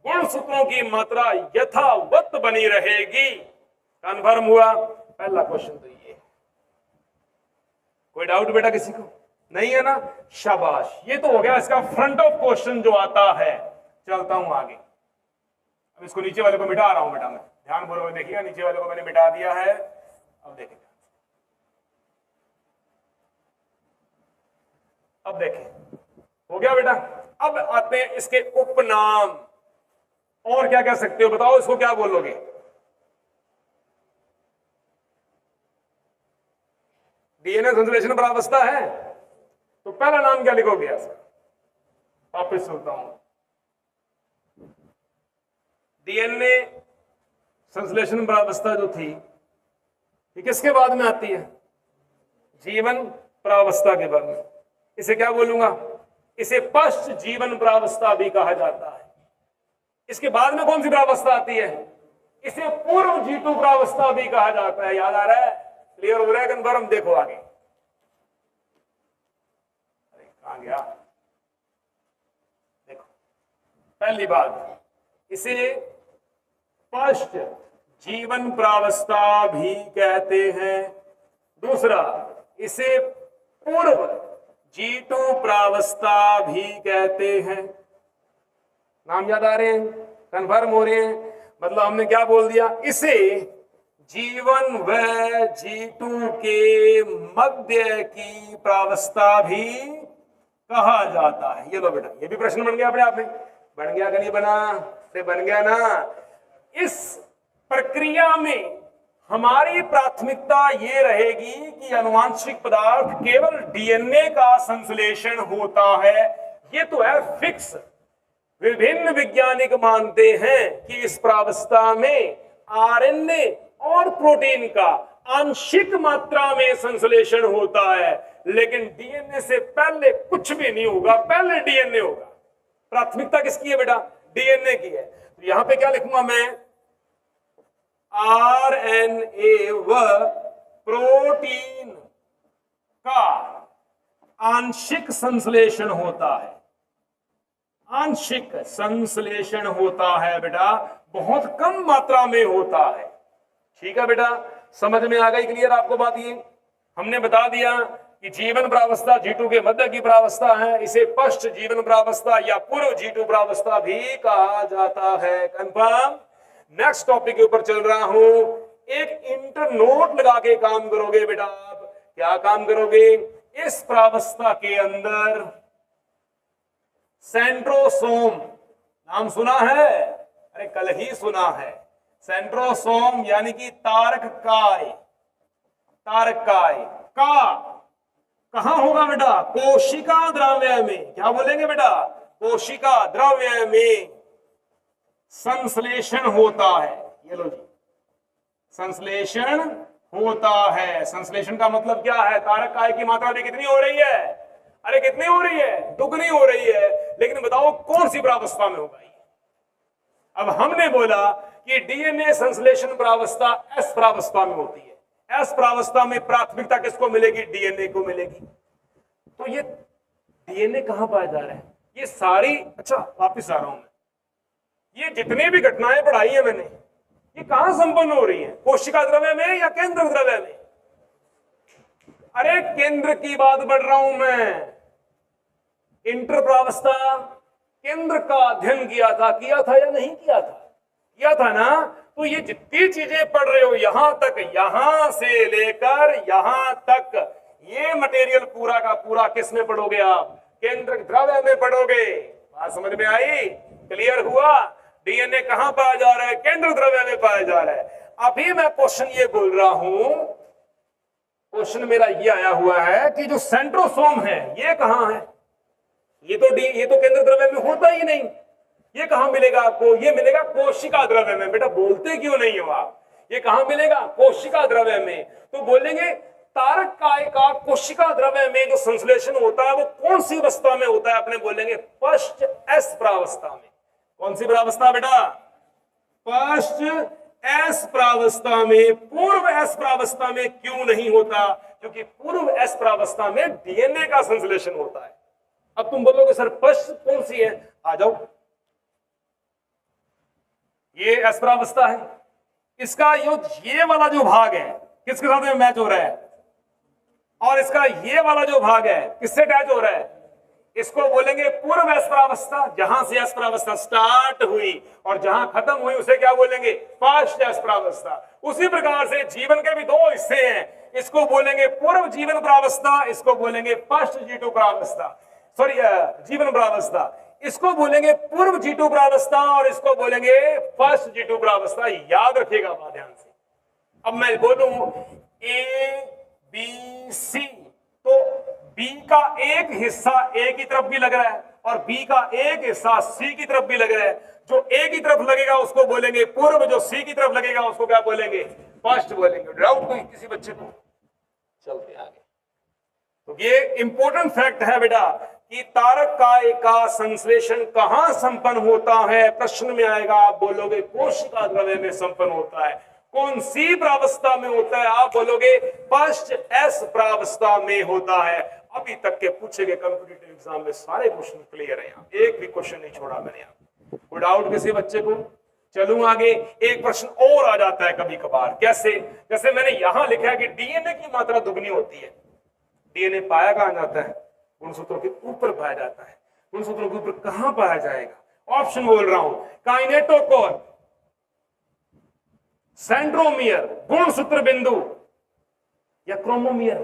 गुणसूत्रों की मात्रा यथावत बनी रहेगी। कन्फर्म हुआ? पहला क्वेश्चन तो ये। कोई डाउट बेटा किसी को? नहीं है ना? शाबाश, ये तो हो गया इसका फ्रंट ऑफ क्वेश्चन जो आता है। चलता हूं आगे। अब इसको नीचे वाले को मिटा रहा हूं बेटा मैं, ध्यान पूर्वक देखिएगा। नीचे वाले को मैंने मिटा दिया है। अब देखिए, अब देखें, हो गया बेटा। अब आते हैं इसके उपनाम। और क्या कह सकते हो बताओ? इसको क्या बोलोगे? डीएनए संश्लेषण प्रावस्था है तो पहला नाम क्या लिखोगे? वापिस सुनता हूं। डीएनए संश्लेषण प्रावस्था जो थी, ये किसके बाद में आती है? जीवन प्रावस्था के बाद में। इसे क्या बोलूंगा? इसे पश्च जीवन प्रावस्था भी कहा जाता है। इसके बाद में कौन सी प्रावस्था आती है? इसे पूर्व G2 प्रावस्था भी कहा जाता है। याद आ रहा है? क्लियर हो रहा है? कन्फर्म? देखो आगे, अरे कहां गया? देखो, पहली बात, इसे पश्च जीवन प्रावस्था भी कहते हैं। दूसरा, इसे पूर्व G2 प्रावस्था भी कहते हैं। नाम याद आ रहे हैं? कन्फर्म हो रहे हैं? मतलब हमने क्या बोल दिया? इसे जीवन व G2 के मध्य की प्रावस्था भी कहा जाता है। ये लो बेटा, ये भी प्रश्न बन गया अपने आप में। बन गया कि नहीं बना? से बन गया ना। इस प्रक्रिया में हमारी प्राथमिकता ये रहेगी कि आनुवांशिक पदार्थ केवल डीएनए का संश्लेषण होता है। ये तो है फिक्स। विभिन्न वैज्ञानिक मानते हैं कि इस प्रावस्था में आरएनए और प्रोटीन का आंशिक मात्रा में संश्लेषण होता है, लेकिन डीएनए से पहले कुछ भी नहीं होगा, पहले डीएनए होगा। प्राथमिकता किसकी है बेटा? डीएनए की है। तो यहां पे क्या लिखूंगा मैं? आरएनए व प्रोटीन का आंशिक संश्लेषण होता है। आंशिक संश्लेषण होता है बेटा, बहुत कम मात्रा में होता है। ठीक है बेटा, समझ में आ गई? क्लियर आपको बात? ये हमने बता दिया कि जीवन प्रावस्था G2 के मध्य की प्रावस्था है। इसे पश्च जीवन प्रावस्था या पूर्व G2 प्रावस्था भी कहा जाता है। कंफर्म? नेक्स्ट टॉपिक के ऊपर चल रहा हूं। एक इंटर नोट लगा के काम करोगे बेटा। आप क्या काम करोगे? इस प्रावस्था के अंदर सेंट्रोसोम, नाम सुना है? अरे कल ही सुना है। सेंट्रोसोम यानी कि तारककाय। तारककाय का कहां होगा बेटा? कोशिका द्रव्य में। क्या बोलेंगे बेटा? कोशिका द्रव्य में संश्लेषण होता है। ये लो जी, संश्लेषण होता है। संश्लेषण का मतलब क्या है? तारककाय की मात्रा भी कितनी हो रही है? अरे कितनी हो रही है? दुगनी हो रही है। लेकिन बताओ कौन सी प्रावस्था में होगा ये? अब हमने बोला कि डीएनए संश्लेषण प्रावस्था एस प्रावस्था में होती है। एस प्रावस्था में प्राथमिकता किसको मिलेगी? डीएनए को मिलेगी। तो ये डीएनए कहां पाया जा रहा है? ये सारी, अच्छा वापिस आ रहा हूं मैं, ये जितनी भी घटनाएं पढ़ाई है मैंने, ये कहां संपन्न हो रही है? कोशिका द्रव्य में या केंद्र द्रव्य में? अरे केंद्र की बात बढ़ रहा हूं मैं। इंटर प्रावस्था केंद्र का अध्ययन किया था या नहीं किया था? किया था ना। तो ये जितनी चीजें पढ़ रहे हो यहां तक, यहां से लेकर यहां तक, ये मटेरियल पूरा का पूरा किस में पढ़ोगे आप? केंद्र द्रव्य में पढ़ोगे। बात समझ में आई? क्लियर हुआ? डीएनए कहां पाया जा रहा है? केंद्र द्रव्य में पाया जा रहा है। अभी मैं क्वेश्चन ये बोल रहा हूं, क्वेश्चन मेरा ये आया हुआ है कि जो सेंट्रोसोम है ये कहां है? ये तो केंद्र द्रव्य में होता ही नहीं। ये कहां मिलेगा आपको? ये मिलेगा कोशिका द्रव्य में। बेटा बोलते क्यों नहीं हो आप? ये कहां मिलेगा? कोशिका द्रव्य में। तो बोलेंगे तारककाय का कोशिका द्रव्य में जो संश्लेषण होता है वो कौन सी अवस्था में होता है? अपने बोलेंगे पश्च एस प्रावस्था में। कौन सी प्रावस्था बेटा? पश्च एस प्रावस्था में। पूर्व एस प्रावस्था में क्यों नहीं होता? क्योंकि पूर्व एस प्रावस्था में डीएनए का संश्लेषण होता है। अब तुम बोलोगे सर पश्च कौन सी है? आ जाओ, ये एस प्रावस्था है। इसका ये वाला जो भाग है किसके साथ में मैच हो रहा है? और इसका ये वाला जो भाग है किससे अटैच हो रहा है? इसको बोलेंगे पूर्व एस प्रावस्था। जहां से एस प्रावस्था स्टार्ट हुई और जहां खत्म हुई उसे क्या बोलेंगे? पश्च एस प्रावस्था। उसी प्रकार से जीवन के भी दो हिस्से हैं। इसको बोलेंगे पूर्व जीवन प्रावस्था, इसको बोलेंगे पश्च G2 प्रावस्था, सॉरी जीवन प्रावस्था। इसको बोलेंगे पूर्व G2 प्रावस्था और इसको बोलेंगे पश्च G2 प्रावस्था। याद रखिएगा बात ध्यान से। अब मैं बोलूं ए बी सी, तो बी का एक हिस्सा ए की तरफ भी लग रहा है और बी का एक हिस्सा सी की तरफ भी लग रहा है। जो ए की तरफ लगेगा उसको बोलेंगे पूर्व, जो सी की तरफ लगेगा उसको क्या बोलेंगे? पश्च बोलेंगे। डाउट कोई किसी बच्चे को? चलते आगे। तो ये इंपॉर्टेंट फैक्ट है बेटा कि तारक काय का संश्लेषण कहां संपन्न होता है, प्रश्न में आएगा। आप बोलोगे कोशिका द्रव्य में संपन्न होता है। कौन सी प्रावस्था में होता है? आप बोलोगे फर्स्ट एस प्रावस्था में होता है। अभी तक के पूछे गए कॉम्पिटिटिव एग्जाम में सारे क्वेश्चन क्लियर है, एक भी क्वेश्चन नहीं छोड़ा मैंने। कोई डाउट किसी बच्चे को? चलूं आगे। एक प्रश्न और आ जाता है कभी कभार, कैसे? जैसे मैंने यहां लिखा है कि डीएनए की मात्रा दुगनी होती है। डीएनए पाया कहां जाता है? गुणसूत्रों के ऊपर पाया जाता है। गुणसूत्रों के ऊपर कहां पाया जाएगा? ऑप्शन बोल रहा हूं, काइनेटोकोर, सेंट्रोमियर, गुणसूत्र बिंदु, या क्रोमोमियर।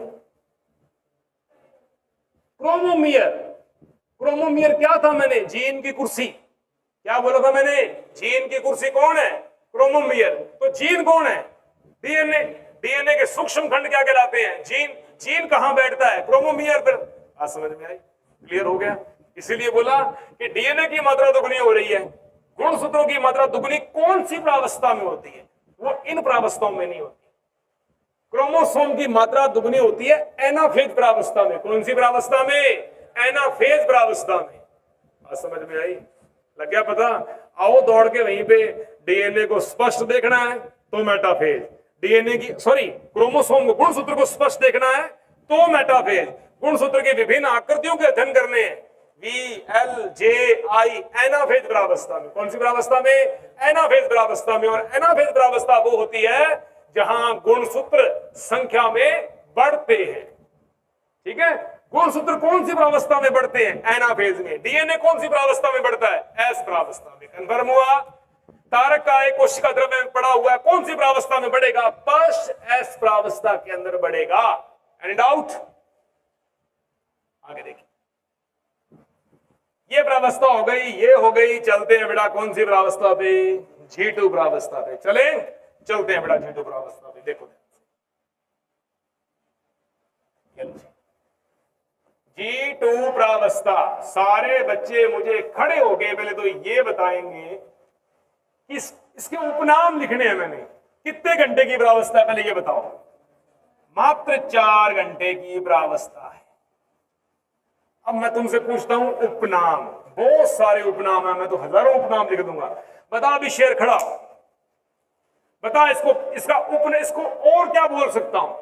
क्रोमोमियर, क्रोमोमियर क्या था मैंने? जीन की कुर्सी। क्या बोला था मैंने? जीन की कुर्सी कौन है? क्रोमोमियर। तो जीन कौन है? डीएनए। डीएनए के सूक्ष्म खंड क्या कहलाते हैं? जीन। जीन कहां बैठता है? क्रोमोमियर पर। बात समझ में आई? क्लियर हो गया? इसीलिए बोला कि डीएनए की मात्रा दुगनी हो रही है, गुणसूत्रों की मात्रा दुगनी कौन सी प्रावस्था में होती है? वो इन प्रावस्थाओं में नहीं होती। क्रोमोसोम की मात्रा दुगनी होती है एनाफेज प्रावस्था में। कौन सी प्रावस्था में? एनाफेज प्रावस्था में। बात समझ में आई? लग गया पता? आओ दौड़ के वहीं पे डीएनए को स्पष्ट देखना है तो मेटाफेज, डीएनए की क्रोमोसोम को, गुणसूत्र को स्पष्ट देखना है तो मेटाफेज, गुणसूत्र की विभिन्न आकृतियों के अध्ययन करने हैं VLJI एनाफेज प्रावस्था में। कौन सी प्रावस्था में? एनाफेज प्रावस्था में। और एनाफेज प्रावस्था वो होती है जहां गुणसूत्र संख्या में बढ़ते हैं। ठीक है? गुणसूत्र कौन सी प्रावस्था में बढ़ते हैं? एनाफेज में। डीएनए कौन सी प्रावस्था में बढ़ता है? एस प्रावस्था में। कन्फर्म हुआ? तारक का एक कोशिका द्रव्य में पड़ा हुआ है, कौन सी प्रावस्था में बढ़ेगा? फर्स्ट एस प्रावस्था के अंदर बढ़ेगा। Any doubt? आगे देखिए, ये प्रावस्था हो गई, ये हो गई। चलते हैं बेटा कौन सी प्रावस्था पे? G2 प्रावस्था पे। चले, चलते हैं बेटा G2 प्रावस्था पे। देखो G2 प्रावस्था। सारे बच्चे मुझे खड़े हो गए, पहले तो ये बताएंगे कि इसके उपनाम लिखने हैं मैंने। कितने घंटे की प्रावस्था है? पहले ये बताओ। मात्र 4 घंटे की प्रावस्था है। अब मैं तुमसे पूछता हूं उपनाम। बहुत सारे उपनाम है, मैं तो हजारों उपनाम लिख दूंगा। बता अभी शेर खड़ा, बता इसको, इसका उपनाम, इसको और क्या बोल सकता हूं?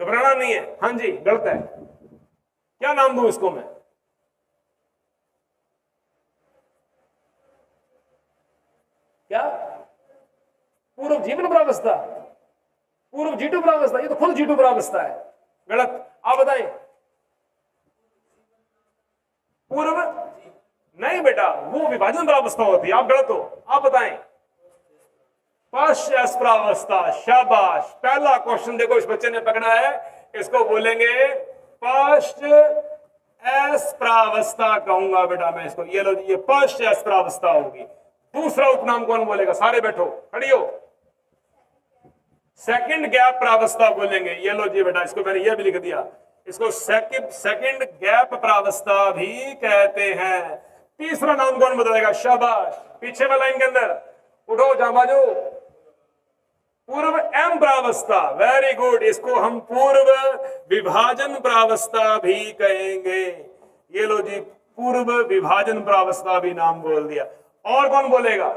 घबराना नहीं है। हाँ जी, गलत है। क्या नाम दूं इसको मैं? क्या? पूर्व जीवन प्रावस्था, पूर्व G2 प्रावस्था। ये तो खुद G2 प्रावस्था है। गलत। आप बताएं। पूर्व नहीं बेटा, वो विभाजन प्रावस्था होती है। आप गलत हो। आप बताएं। फर्स्ट प्रावस्था। शाबाश। पहला क्वेश्चन देखो इस बच्चे ने पकड़ा है, इसको बोलेंगे फर्स्ट एस प्रावस्था कहूंगा बेटा मैं इसको। ये लो, ये फर्स्ट एस प्रावस्था होगी। दूसरा उपनाम कौन बोलेगा? सारे बैठो, खड़ी हो। सेकंड गैप प्रावस्था बोलेंगे। ये लो जी बेटा, इसको मैंने ये भी लिख दिया, इसको सेकंड गैप प्रावस्था भी कहते हैं। तीसरा नाम कौन बताएगा? शाबाश। पीछे वाला लाइन के अंदर उठो, जाबाजो। पूर्व एम प्रावस्था। Very good. इसको हम पूर्व विभाजन प्रावस्था भी कहेंगे। ये लो जी, पूर्व विभाजन प्रावस्था भी नाम बोल दिया। और कौन बोलेगा?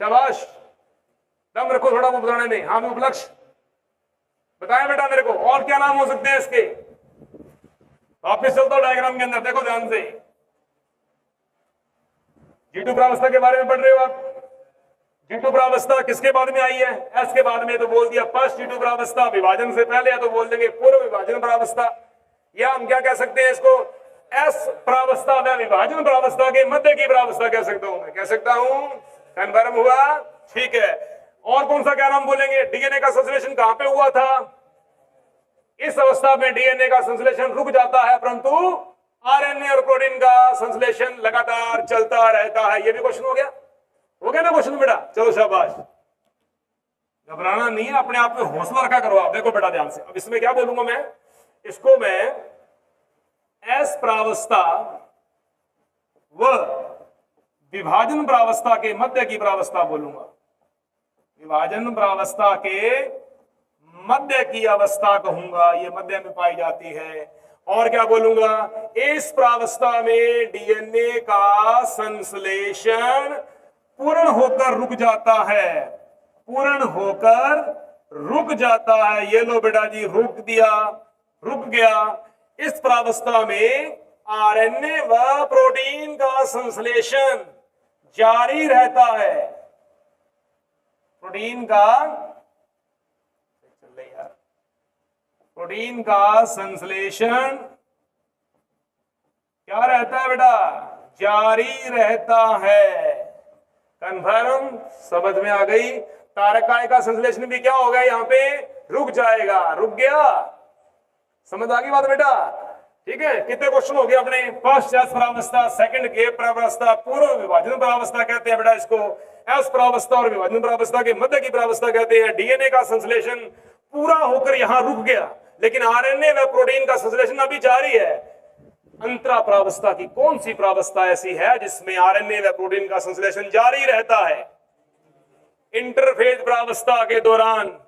शाबाश, दम रखो थोड़ा वो बताने में। हाँ, उपलक्ष्य बताएं बेटा मेरे को, और क्या नाम हो सकते हैं इसके? वापिस चलता हूं डायग्राम के अंदर, देखो ध्यान से। G2 प्रावस्था के बारे में पढ़ रहे हो आप। G2 प्रावस्था किसके बाद में आई है? एस के बाद में। तो बोल दिया फर्स्ट G2 प्रावस्था। विभाजन से पहले है तो बोल देंगे पूर्व विभाजन प्रावस्था, या हम क्या कह सकते हैं इसको? एस प्रावस्था में विभाजन प्रावस्था के मध्य की प्रावस्था कह सकता हूं मैं। कह सकता हूं? कन्फर्म हुआ? ठीक है। और कौन सा क्या नाम बोलेंगे? डीएनए का संश्लेषण कहां पे हुआ था? इस अवस्था में डीएनए का संश्लेषण रुक जाता है, परंतु आरएनए और प्रोटीन का संश्लेषण लगातार चलता रहता है। ये भी क्वेश्चन हो गया? हो गया ना क्वेश्चन बेटा? चलो शाबाश। घबराना नहीं है, अपने आप में हौसला रखा करो आप। देखो बेटा ध्यान से, अब इसमें क्या बोलूंगा मैं? इसको मैं एस प्रावस्था व विभाजन प्रावस्था के मध्य की प्रावस्था बोलूंगा। विभाजन प्रावस्था के मध्य की अवस्था कहूंगा, ये मध्य में पाई जाती है। और क्या बोलूंगा, इस प्रावस्था में डीएनए का संश्लेषण पूर्ण होकर रुक जाता है, पूर्ण होकर रुक जाता है। ये लो बेटा जी, रुक दिया, रुक गया। इस प्रावस्था में आरएनए व प्रोटीन का संश्लेषण जारी रहता है। प्रोटीन का, चल यार, प्रोटीन का संश्लेषण क्या रहता है बेटा, जारी रहता है। कन्फर्म, समझ में आ गई। तारकाय का संश्लेषण भी क्या होगा, यहां पे रुक जाएगा, रुक गया। समझ आ गई बात बेटा? ठीक है, कितने क्वेश्चन हो गए अपने? फर्स्ट एस प्रावस्था, सेकंड के प्रावस्था, पूर्व विभाजन प्रावस्था कहते हैं बेटा इसको। एस प्रावस्था और विभाजन प्रावस्था के मध्य की प्रावस्था कहते हैं। डीएनए का संश्लेषण पूरा होकर यहां रुक गया, लेकिन आरएनए व प्रोटीन का संश्लेषण अभी जारी है। अंतरा प्रावस्था की कौन सी प्रावस्था ऐसी है जिसमें आरएनए व प्रोटीन का संश्लेषण जारी रहता है? इंटरफेज प्रावस्था के दौरान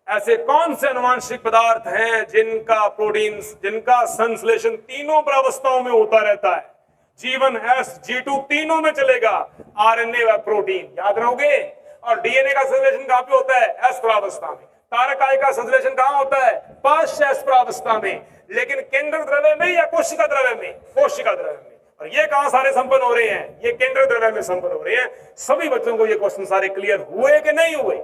ऐसे कौन से अनुवांशिक पदार्थ हैं जिनका प्रोटीन, जिनका संश्लेषण तीनों प्रावस्थाओं में होता रहता है? G1, S, G2 तीनों में चलेगा, आरएनए व प्रोटीन, याद रहोगे। और डीएनए का संश्लेषण कहां पे होता है? एस प्रावस्था में। तारकाय का संश्लेषण कहां होता है? फर्स्ट एस प्रावस्था में। लेकिन केंद्र द्रव्य में या कोशिका द्रव्य में? कोशिका द्रव्य में। और ये कहां सारे संपन्न हो रहे हैं? ये केंद्र द्रव्य में संपन्न हो रहे हैं। सभी बच्चों को ये क्वेश्चन सारे क्लियर हुए कि नहीं हुए?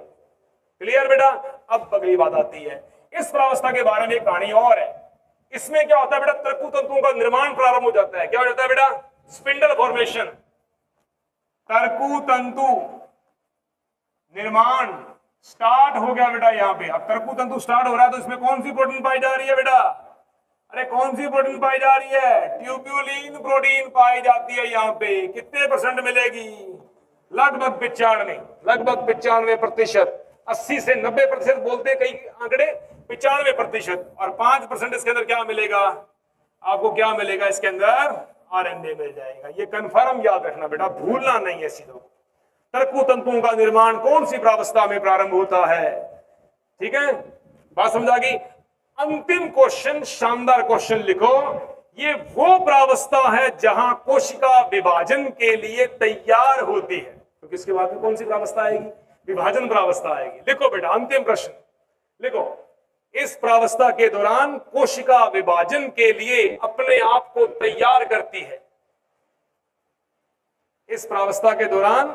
क्लियर बेटा? अब अगली बात आती है, इस प्रावस्था के बारे में एक कहानी और है। इसमें क्या होता है बेटा, तर्कु तंतुओं का निर्माण प्रारंभ हो जाता है। क्या हो जाता है बेटा? स्पिंडल फॉर्मेशन, तर्कु तंतु निर्माण स्टार्ट हो गया बेटा यहां पे। अब तर्कु तंतु स्टार्ट हो रहा है तो इसमें कौन सी प्रोटीन पाई जा रही है बेटा? अरे कौन सी प्रोटीन पाई जा रही है? ट्यूब्यूलिन प्रोटीन पाई जाती है यहाँ पे। कितने परसेंट मिलेगी? लगभग 95, लगभग 95%। 80 से 90% बोलते कई आंकड़े, 95%। और 5% इसके अंदर क्या मिलेगा आपको? क्या मिलेगा इसके अंदर? आरएनए मिल जाएगा। ये कंफर्म याद रखना बेटा, भूलना नहीं है चीजों को। तर्कु तंतुओं का निर्माण कौन सी प्रावस्था में प्रारंभ होता है? ठीक है, बात समझ आ गई। अंतिम क्वेश्चन, शानदार क्वेश्चन लिखो। ये वो प्रावस्था है जहां कोशिका विभाजन के लिए तैयार होती है। तो किसके बाद में कौन सी प्रावस्था आएगी? विभाजन प्रावस्था आएगी। लिखो बेटा, अंतिम प्रश्न लिखो। इस प्रावस्था के दौरान कोशिका विभाजन के लिए अपने आप को तैयार करती है। इस प्रावस्था के दौरान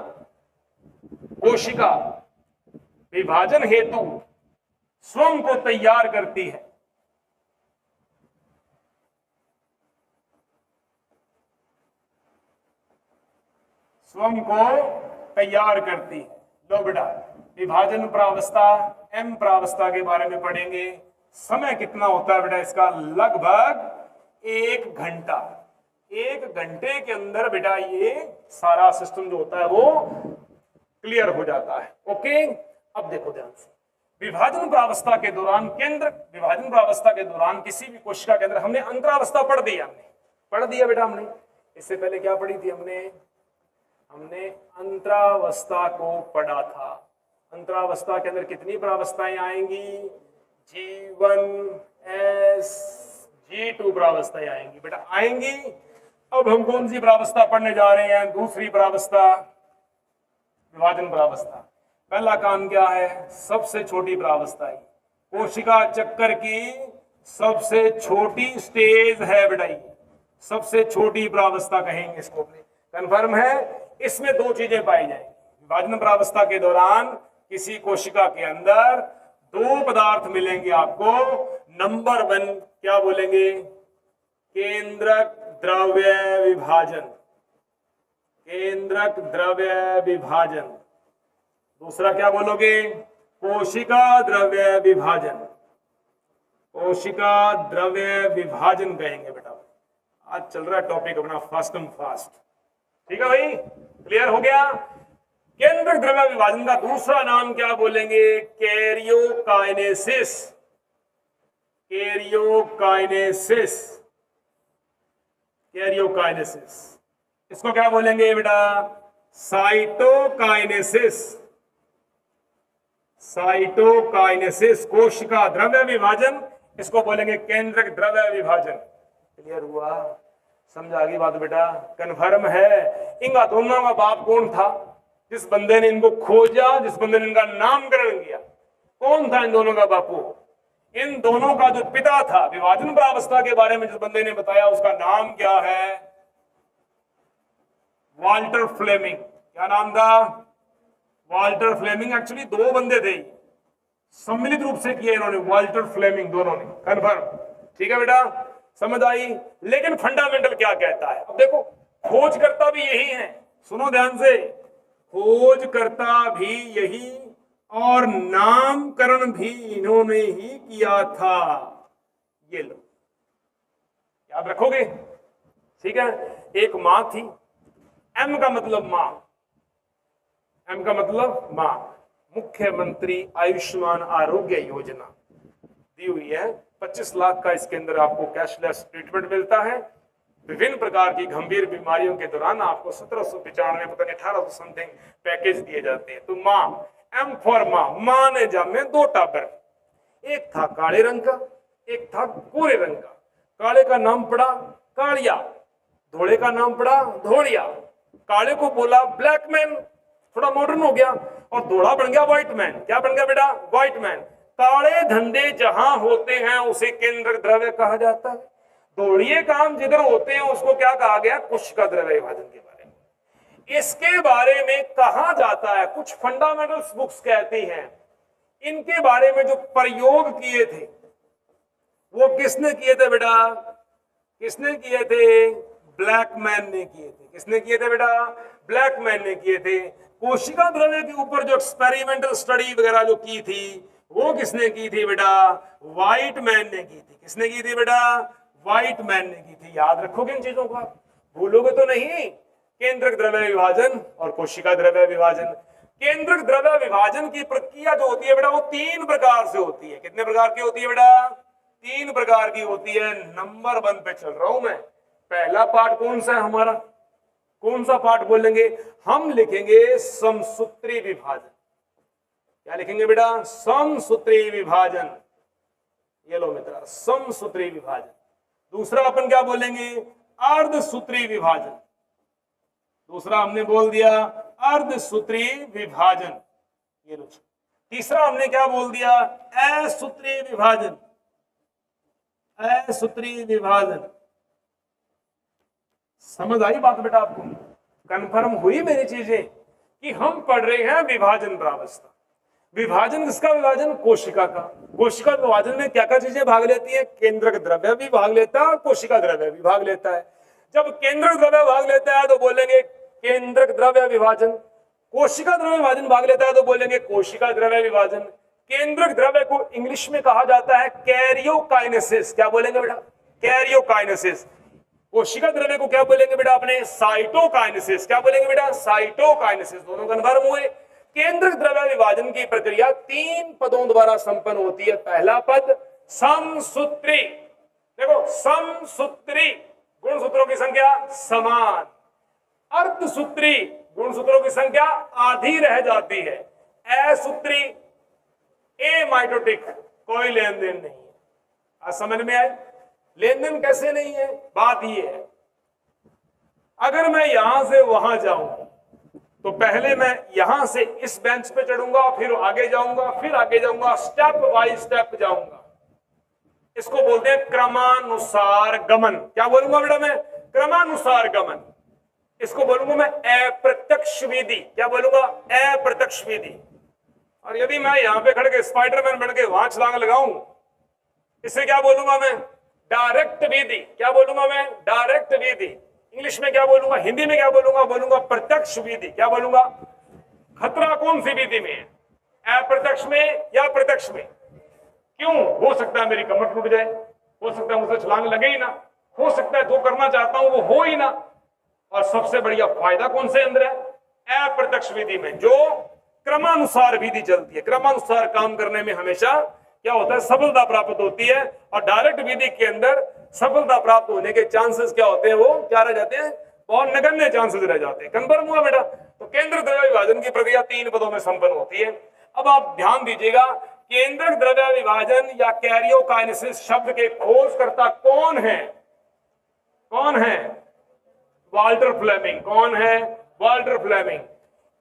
कोशिका विभाजन हेतु स्वयं को तैयार करती है। स्वयं को तैयार करती है। लो बेटा, विभाजन प्रावस्था, एम प्रावस्था के बारे में पढ़ेंगे। समय कितना होता है बेटा इसका? लगभग 1 घंटा। 1 घंटे के अंदर बेटा ये सारा सिस्टम जो होता है वो क्लियर हो जाता है। ओके, अब देखो ध्यान से। विभाजन प्रावस्था के दौरान विभाजन प्रावस्था के दौरान किसी भी कोशिका के अंदर हमने अंतरावस्था पढ़ दी, पढ़ दिया बेटा हमने। इससे पहले क्या पढ़ी थी हमने अंतरावस्था को पढ़ा था। अंतरावस्था के अंदर कितनी प्रावस्थाएं आएंगी? G1, S, G2 प्रावस्थाएं आएंगी बेटा, आएंगी। अब हम कौन सी प्रावस्था पढ़ने जा रहे हैं? दूसरी प्रावस्था, विभाजन प्रावस्था। पहला काम क्या है? सबसे छोटी प्रावस्था है, कोशिका चक्कर की सबसे छोटी स्टेज है बेटा, सबसे छोटी प्रावस्था कहेंगे इसको। कंफर्म है? इसमें 2 चीजें पाई जाएंगी। विभाजन प्रावस्था के दौरान किसी कोशिका के अंदर 2 पदार्थ मिलेंगे आपको। नंबर 1 क्या बोलेंगे? केंद्रक द्रव्य विभाजन, केंद्रक द्रव्य विभाजन। दूसरा क्या बोलोगे? कोशिका द्रव्य विभाजन, कोशिका द्रव्य विभाजन कहेंगे बेटा। आज चल रहा है टॉपिक अपना फास्ट एंड फास्ट। ठीक है भाई, क्लियर हो गया? केंद्रक द्रव्य विभाजन का दूसरा नाम क्या बोलेंगे? Karyokinesis, karyokinesis, karyokinesis. इसको क्या बोलेंगे बेटा? साइटोकाइनेसिस, साइटोकाइनेसिस, कोशिका द्रव्य विभाजन, इसको बोलेंगे केंद्रक द्रव्य विभाजन। क्लियर हुआ? समझ आ गई बात बेटा? कन्फर्म है? इनका दोनों का बाप कौन था? जिस बंदे ने इनको खोजा, जिस बंदे ने इनका नामकरण किया, कौन था इन दोनों का बापू? इन दोनों का जो पिता था, विभाजन प्रावस्था के बारे में जिस बंदे ने बताया, उसका नाम क्या है? Walter Fleming. क्या नाम था? Walter Fleming. एक्चुअली दो बंदे थे, सम्मिलित रूप से किए इन्होंने, वाल्टर फ्लेमिंग दोनों ने। कन्फर्म? ठीक है बेटा, समझ आई? लेकिन फंडामेंटल क्या कहता है? अब देखो, खोजकर्ता भी यही है, सुनो ध्यान से, खोजकर्ता भी यही और नामकरण भी इन्होंने ही किया था। ये लो, याद रखोगे? ठीक है। एक मां थी, एम का मतलब मां, एम का मतलब मां। मुख्यमंत्री आयुष्मान आरोग्य योजना दी हुई है, 25 लाख का इसके अंदर आपको कैशलेस ट्रीटमेंट मिलता है। विभिन्न प्रकार की गंभीर बीमारियों के दौरान आपको 1795 पता नहीं 1800 समथिंग पैकेज दिए जाते हैं। तो मां, एम फॉर मां, मां ने जन्मे 2 टापर, एक था काले रंग का, एक था गोरे रंग का। काले का नाम पड़ा कालिया, धोले का नाम पड़ा धोलिया। काले को बोला ब्लैक मैन, थोड़ा मॉडर्न हो गया, और धोला बन गया व्हाइट मैन। क्या बन गया बेटा? White man. काले धंधे जहां होते हैं उसे केंद्रक द्रव्य कहा जाता है। धोलिये काम जिधर होते हैं उसको क्या कहा गया? कोशिका द्रव्य विभाजन के बारे में। इसके बारे में कहा जाता है, कुछ फंडामेंटल्स बुक्स कहती हैं, इनके बारे में जो प्रयोग किए थे वो किसने किए थे बेटा? किसने किए थे? ब्लैक मैन ने किए थे। किसने किए थे बेटा? ब्लैक मैन ने किए थे। कोशिका द्रव्य के ऊपर जो एक्सपेरिमेंटल स्टडी वगैरह जो की थी वो किसने की थी बेटा? व्हाइट मैन ने की थी। किसने की थी बेटा? व्हाइट मैन ने की थी। याद रखोगे इन चीजों को? आप भूलोगे तो नहीं? केंद्रक द्रव्य विभाजन और कोशिका द्रव्य विभाजन। केंद्रक द्रव्य विभाजन की प्रक्रिया जो होती है बेटा वो 3 प्रकार से होती है। कितने प्रकार की होती है बेटा? 3 प्रकार की होती है। नंबर 1 पे चल रहा हूं मैं। पहला पार्ट कौन सा है हमारा? कौन सा पार्ट बोलेंगे? हम लिखेंगे समसूत्री विभाजन। क्या लिखेंगे बेटा? समसूत्री विभाजन। ये लो मित्रा, समसूत्री विभाजन। दूसरा अपन क्या बोलेंगे? अर्धसूत्री विभाजन। दूसरा हमने बोल दिया अर्धसूत्री विभाजन। ये लो। तीसरा हमने क्या बोल दिया? असूत्री विभाजन। असूत्री विभाजन। समझ आई बात बेटा आपको? कंफर्म हुई मेरी चीजें कि हम पढ़ रहे हैं विभाजन प्रावस्था। विभाजन किसका? विभाजन कोशिका का। कोशिका विभाजन में क्या क्या चीजें भाग लेती है? केंद्रक द्रव्य भी भाग लेता है और कोशिका द्रव्य भी भाग लेता है। जब केंद्रक द्रव्य भाग लेता है तो बोलेंगे केंद्रक द्रव्य विभाजन। कोशिका द्रव्य विभाजन भाग लेता है तो बोलेंगे कोशिका द्रव्य विभाजन। केंद्रक द्रव्य को इंग्लिश में कहा जाता है कैरियोकाइनेसिस। क्या बोलेंगे बेटा? कैरियोकाइनेसिस। कोशिका द्रव्य को क्या बोलेंगे बेटा अपने? साइटोकाइनेसिस। क्या बोलेंगे बेटा? साइटोकाइनेसिस। दोनों कन्फर्म हुए? केंद्रक द्रव्य विभाजन की प्रक्रिया 3 पदों द्वारा संपन्न होती है। पहला पद समसूत्री। देखो, समसूत्री गुणसूत्रों की संख्या समान। अर्धसूत्री गुणसूत्रों की संख्या आधी रह जाती है। असूत्री एमाइटोटिक, कोई लेन देन नहीं है। आज समझ में आए? लेन देन कैसे नहीं है? बात ये है, अगर मैं यहां से वहां जाऊं तो पहले मैं यहां से इस बेंच पे चढ़ूंगा, फिर आगे जाऊंगा, फिर आगे जाऊंगा, स्टेप बाय स्टेप जाऊंगा। इसको बोलते हैं क्रमानुसार गमन। क्या बोलूंगा बेटा मैं? क्रमानुसार गमन। इसको बोलूंगा मैं अप्रत्यक्ष विधि। क्या बोलूंगा? अप्रत्यक्ष विधि। और यदि मैं यहां पे खड़ के स्पाइडरमैन बन के वहां छलांग लगाऊं, इसे क्या बोलूंगा मैं? डायरेक्ट विधि। क्या बोलूंगा मैं? डायरेक्ट विधि। इंग्लिश में क्या बोलूंगा? हिंदी में क्या बोलूंगा? बोलूंगा प्रत्यक्ष विधि। क्या बोलूंगा? खतरा कौन सी विधि में है? अप्रत्यक्ष में या प्रत्यक्ष में? क्यों? हो सकता है मेरी कमर टूट जाए, हो सकता है मुझसे छलांग लगे ही ना, हो सकता है जो करना चाहता हूं वो हो ही ना। और सबसे बढ़िया फायदा कौन से अंदर है? अप्रत्यक्ष विधि में, जो क्रमानुसार विधि चलती है। क्रमानुसार काम करने में हमेशा क्या होता है? सफलता प्राप्त होती है। और डायरेक्ट विधि के अंदर सफलता प्राप्त होने के चांसेस क्या होते हैं? वो क्या रह जाते हैं? बहुत नगण्य चांसेस रह जाते हैं। कंफर्म हुआ बेटा? तो केंद्र द्रव्य विभाजन की प्रक्रिया 3 पदों में संपन्न होती है। अब आप ध्यान दीजिएगा, केंद्रक द्रव्य विभाजन या कैरियोकाइनेसिस शब्द के खोजकर्ता कौन है? कौन है? Walter Fleming. कौन है? Walter Fleming.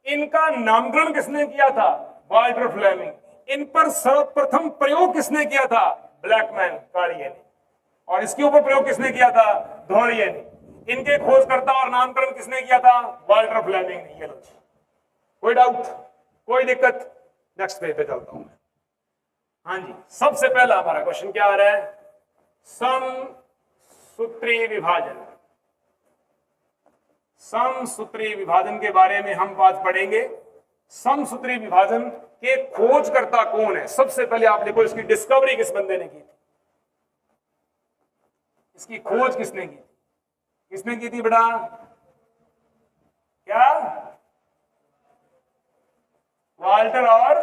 इनका नामकरण किसने किया था? Walter Fleming. इन पर सर्वप्रथम प्रयोग किसने किया था? ब्लैकमैन, कार्डिये ने। और इसके ऊपर प्रयोग किसने किया था? धोरिये ने। इनके खोजकर्ता और नामकरण किसने किया था? वाल्टर फ्लेमिंग ने। ये लो, कोई डाउट, कोई दिक्कत? नेक्स्ट पेज पे चलता हूं मैं। हाँ जी, सबसे पहला हमारा क्वेश्चन क्या आ रहा है? समसूत्री विभाजन। समसूत्री विभाजन के बारे में हम आज पढ़ेंगे। समसूत्री विभाजन के खोजकर्ता कौन है? सबसे पहले आप देखो, इसकी डिस्कवरी किस बंदे ने की थी? इसकी खोज किसने की थी? किसने की थी बेटा? क्या? वाल्टर और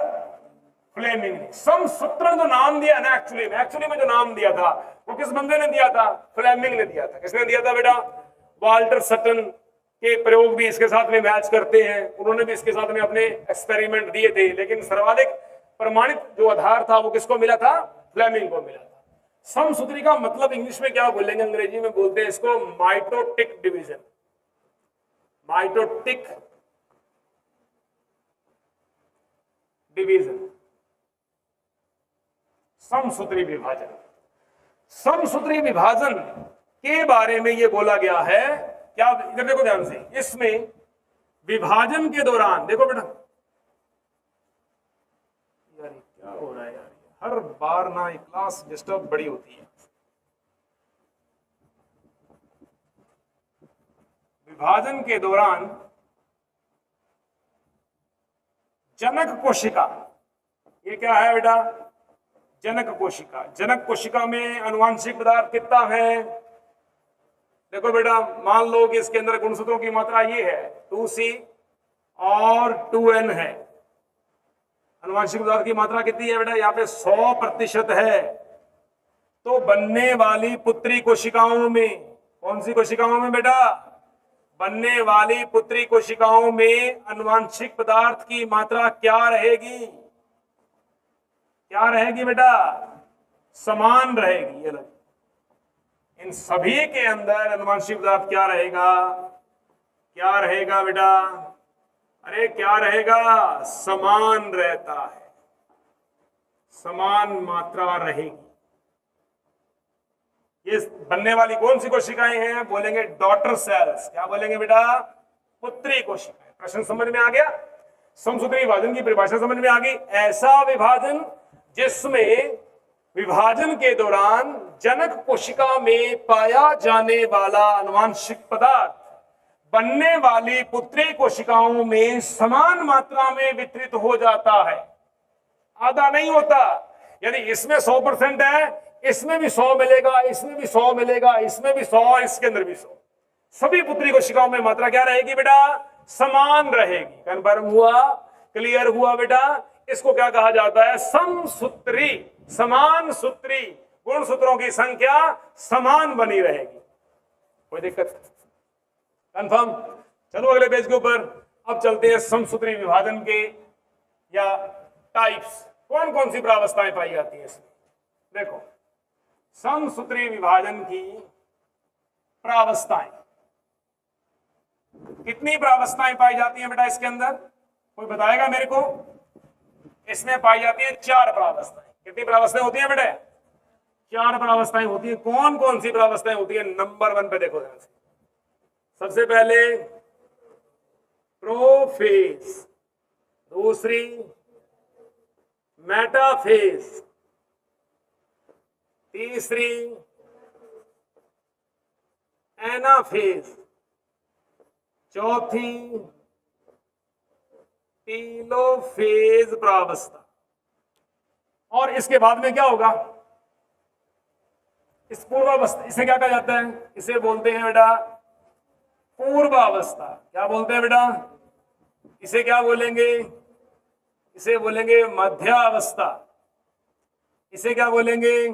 फ्लेमिंग ने। समसूत्रण जो नाम दिया ना, एक्चुअली में जो नाम दिया था वो किस बंदे ने दिया था? फ्लेमिंग ने दिया था। किसने दिया था बेटा? वाल्टर सटन के प्रयोग भी इसके साथ में मैच करते हैं, उन्होंने भी इसके साथ में अपने एक्सपेरिमेंट दिए थे, लेकिन सर्वाधिक प्रमाणित जो आधार था वो किसको मिला था? फ्लेमिंग को मिला था। समसूत्री का मतलब इंग्लिश में क्या बोलेंगे? अंग्रेजी में बोलते हैं इसको माइटोटिक डिवीजन। माइटोटिक डिवीजन, समसूत्री विभाजन। समसूत्री विभाजन के बारे में यह बोला गया है, क्या? इधर देखो ध्यान से, इसमें विभाजन के दौरान, देखो बेटा, यार क्या हो रहा है यार, हर बार ना ये क्लास डिस्टर्ब बड़ी होती है। विभाजन के दौरान जनक कोशिका, ये क्या है बेटा? जनक कोशिका। जनक कोशिका में अनुवांशिक पदार्थ कितना है? देखो बेटा, मान लो कि इसके अंदर गुणसूत्रों की मात्रा ये है 2C और 2N है। अनुवांशिक पदार्थ की मात्रा कितनी है बेटा? यहाँ पे 100% है। तो बनने वाली पुत्री कोशिकाओं में, कौन सी कोशिकाओं में बेटा? बनने वाली पुत्री कोशिकाओं में अनुवांशिक पदार्थ की मात्रा क्या रहेगी? क्या रहेगी बेटा? समान रहेगी। ये इन सभी के अंदर अनुवांशिक पदार्थ क्या रहेगा? क्या रहेगा बेटा? अरे क्या रहेगा? समान रहता है, समान मात्रा रहेगी। ये बनने वाली कौन सी कोशिकाएं हैं? बोलेंगे डॉटर सेल्स। क्या बोलेंगे बेटा? पुत्री कोशिकाएं। प्रश्न समझ में आ गया? समसूत्री विभाजन की परिभाषा समझ में आ गई। ऐसा विभाजन जिसमें विभाजन के दौरान जनक कोशिका में पाया जाने वाला अनुवांशिक पदार्थ बनने वाली पुत्री कोशिकाओं में समान मात्रा में वितरित हो जाता है, आधा नहीं होता। यानी इसमें 100% है, इसमें भी 100 मिलेगा, इसमें भी 100 मिलेगा, इसमें भी 100, इसके अंदर भी 100। सभी पुत्री कोशिकाओं में मात्रा क्या रहेगी बेटा? समान रहेगी। कन्फर्म हुआ? क्लियर हुआ बेटा? इसको क्या कहा जाता है? समसूत्री। समान सूत्री, गुणसूत्रों की संख्या समान बनी रहेगी। कोई दिक्कत? कंफर्म? चलो अगले पेज के ऊपर। अब चलते हैं समसूत्री विभाजन के या टाइप्स। कौन कौन सी प्रावस्थाएं पाई जाती है इसमें? देखो, समसूत्री विभाजन की प्रावस्थाएं, कितनी प्रावस्थाएं पाई जाती हैं बेटा इसके अंदर? कोई बताएगा मेरे को? इसमें पाई जाती है 4 प्रावस्थाएं। कितनी प्रावस्थाएं होती हैं बेटे? 4 प्रावस्थाएं होती है। कौन कौन सी प्रावस्थाएं होती है? नंबर 1 पे देखो ध्यान से। सबसे पहले प्रोफेज, दूसरी मेटाफेज, तीसरी एनाफेज, चौथी टीलोफेज प्रावस्था। और इसके बाद में क्या होगा? इस पूर्वावस्था, इसे क्या कहा जाता है? इसे बोलते हैं बेटा पूर्वावस्था। क्या बोलते हैं बेटा? इसे क्या बोलेंगे? इसे बोलेंगे मध्यावस्था। इसे क्या बोलेंगे?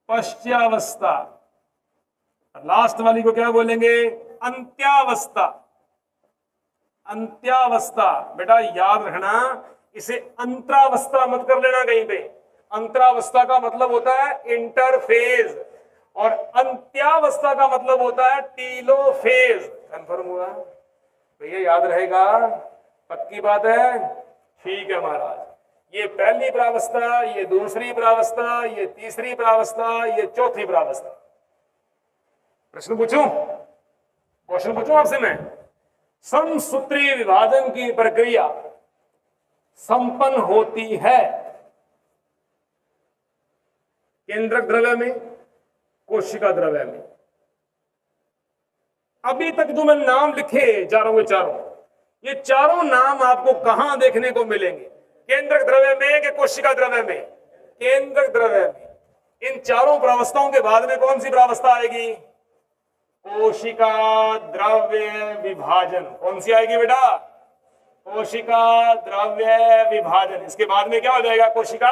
पश्चावस्था। लास्ट वाली को क्या बोलेंगे? अंत्यावस्था। अंत्यावस्था, बेटा याद रखना, इसे अंतरावस्था मत कर लेना कहीं पे। अंतरावस्था का मतलब होता है इंटरफेज और अंत्यावस्था का मतलब होता है टीलोफेज। कंफर्म हुआ भैया? याद रहेगा? पक्की बात है? ठीक है महाराज। ये पहली प्रावस्था, ये दूसरी प्रावस्था, ये तीसरी प्रावस्था, ये चौथी प्रावस्था। प्रश्न पूछूं? क्वेश्चन पूछूं आपसे मैं? समसूत्री विभाजन की प्रक्रिया संपन्न होती है केंद्रक द्रव्य में, कोशिका द्रव्य में। अभी तक जो मैं नाम लिखे चारों के चारों, ये चारों नाम आपको कहां देखने को मिलेंगे? केंद्रक द्रव्य में कि कोशिका द्रव्य में? केंद्रक द्रव्य में। इन चारों प्रावस्थाओं के बाद में कौन सी प्रावस्था आएगी? कोशिका द्रव्य विभाजन। कौन सी आएगी बेटा? कोशिका द्रव्य विभाजन। इसके बाद में क्या हो जाएगा? कोशिका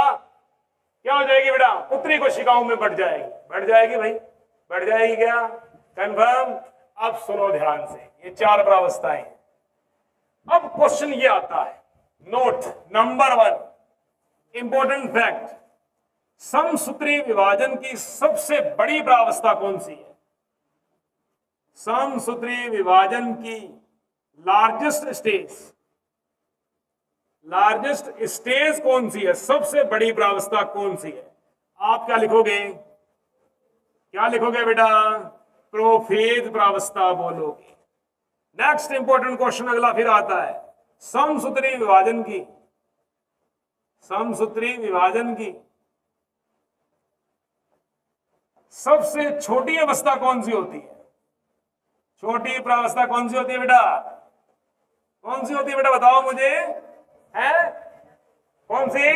क्या हो जाएगी बेटा? पुत्री कोशिकाओं में बढ़ जाएगी। बढ़ जाएगी भाई? बढ़ जाएगी क्या? कंफर्म? अब सुनो ध्यान से, ये चार प्रावस्थाएं। अब क्वेश्चन ये आता है, नोट नंबर 1, इंपॉर्टेंट फैक्ट, समसूत्री विभाजन की सबसे बड़ी प्रावस्था कौन सी है? समसूत्री विभाजन की लार्जेस्ट स्टेज कौन सी है? सबसे बड़ी प्रावस्था कौन सी है? आप क्या लिखोगे? क्या लिखोगे बेटा? प्रोफेज प्रावस्था बोलोगे। नेक्स्ट इंपॉर्टेंट क्वेश्चन अगला फिर आता है, समसूत्री विभाजन की सबसे छोटी अवस्था कौन सी होती है? छोटी प्रावस्था कौन सी होती है बेटा? कौन सी होती है बेटा? बताओ मुझे। है कौन सी?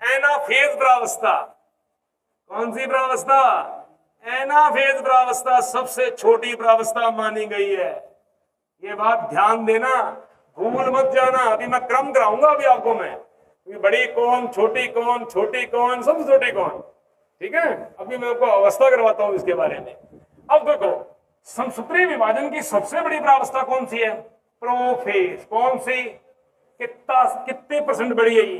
एनाफेज प्रावस्था। कौन सी प्रावस्था? एनाफेज प्रावस्था सबसे छोटी प्रावस्था मानी गई है। ये बात ध्यान देना, भूल मत जाना। अभी मैं क्रम कराऊंगा अभी आपको मैं, बड़ी कौन, छोटी कौन, छोटी कौन, सबसे छोटी कौन। ठीक है? अभी मैं आपको अवस्था करवाता हूं इसके बारे में। अब देखो, समसूत्री विभाजन की सबसे बड़ी प्रावस्था कौन सी है? प्रोफेज। कौन सी? कितने परसेंट बड़ी है ये?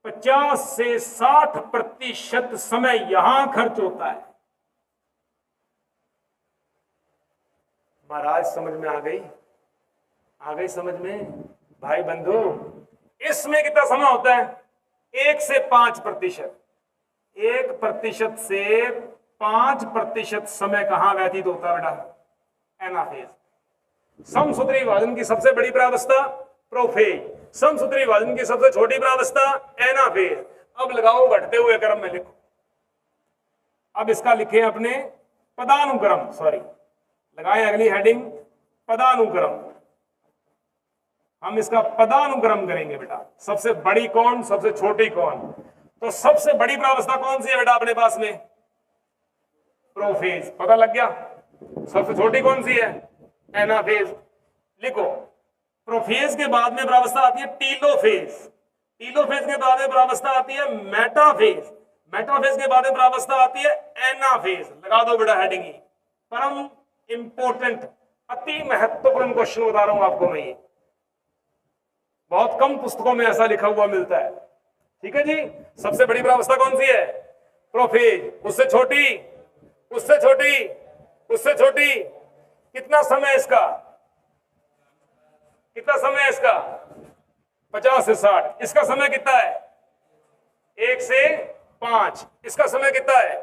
50 से 60% समय यहां खर्च होता है। महाराज समझ में आ गई? आ गई समझ में भाई बंधु? इसमें कितना समय होता है? 1 से 5%। 1% से 5% समय कहां व्यतीत होता है बेटा? एनाफेज। समसूत्री विभाजन की सबसे बड़ी प्रावस्था प्रोफेज, समसूत्री विभाजन की सबसे छोटी प्रावस्था एनाफेज। अब लगाओ घटते हुए क्रम में लिखो। अब इसका लिखे अपने पदानुक्रम, सॉरी लगाए अगली हेडिंग पदानुक्रम। हम इसका पदानुक्रम करेंगे बेटा। सबसे बड़ी कौन, सबसे छोटी कौन? तो सबसे बड़ी प्रावस्था कौन सी है बेटा अपने पास में? प्रोफेज। पता लग गया? सबसे छोटी कौन सी है? एनाफेज। लिखो, प्रोफेज के बाद में प्रावस्था आती है टीलोफेज। टीलोफेज के बाद में प्रावस्था आती है मेटाफेज। मेटाफेज के बाद में प्रावस्था आती है एनाफेज। लगा दो बेटा हेडिंग ही। परम इंपोर्टेंट, अति महत्वपूर्ण क्वेश्चन बता रहा हूं आपको मैं। ये बहुत कम पुस्तकों में ऐसा लिखा हुआ मिलता है। ठीक है जी? सबसे बड़ी प्रावस्था कौन सी है? प्रोफेज। उससे छोटी, उससे छोटी, उससे छोटी। कितना समय इसका? कितना समय इसका? 50 से 60। इसका समय कितना है? 1 से 5। इसका समय कितना है?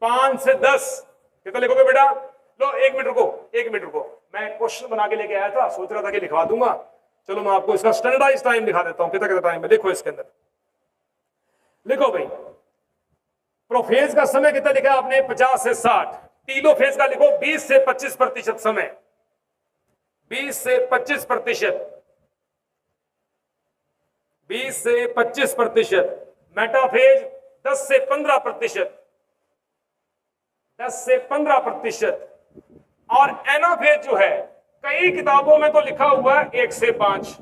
5 से 10। कितना लिखोगे बेटा? लो 1 मिनट रुको, 1 मिनट रुको। मैं क्वेश्चन बना के लेके आया था, सोच रहा था कि लिखवा दूंगा। चलो मैं आपको इसका स्टैंडर्डाइज टाइम दिखा देता हूं। कितना टाइम है देखो इसके अंदर। लिखो भाई, प्रोफेज का समय कितना लिखा आपने? 50 से 60। टीलोफेज का लिखो 20 से 25% समय। 20 से 25%। 20 से 25%। मेटाफेज 10 से 15%। 10 से 15%। और एनाफेज जो है, कई किताबों में तो लिखा हुआ है 1 से 5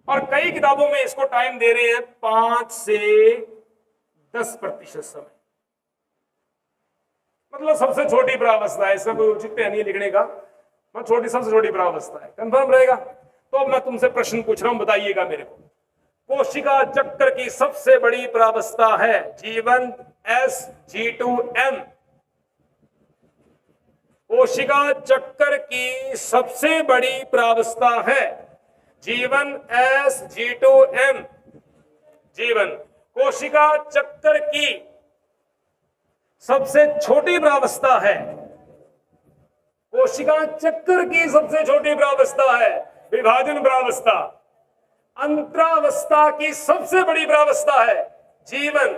और कई किताबों में इसको टाइम दे रहे हैं 5 से 10% समय। मतलब सबसे छोटी प्रावस्था है। इसका कोई औचित्य नहीं लिखने का, और छोटी सबसे छोटी परावस्था है, कंफर्म रहेगा। तो अब मैं तुमसे प्रश्न पूछ रहा हूं, बताइएगा मेरे को, कोशिका चक्र की सबसे बड़ी परावस्था है G1 S G2 M। कोशिका चक्र की सबसे बड़ी परावस्था है G1 S G2 M। G1 कोशिका चक्र की सबसे छोटी परावस्था है, कोशिका चक्र की सबसे छोटी परावस्था है विभाजन परावस्था। अंतरावस्था की सबसे बड़ी परावस्था है G1,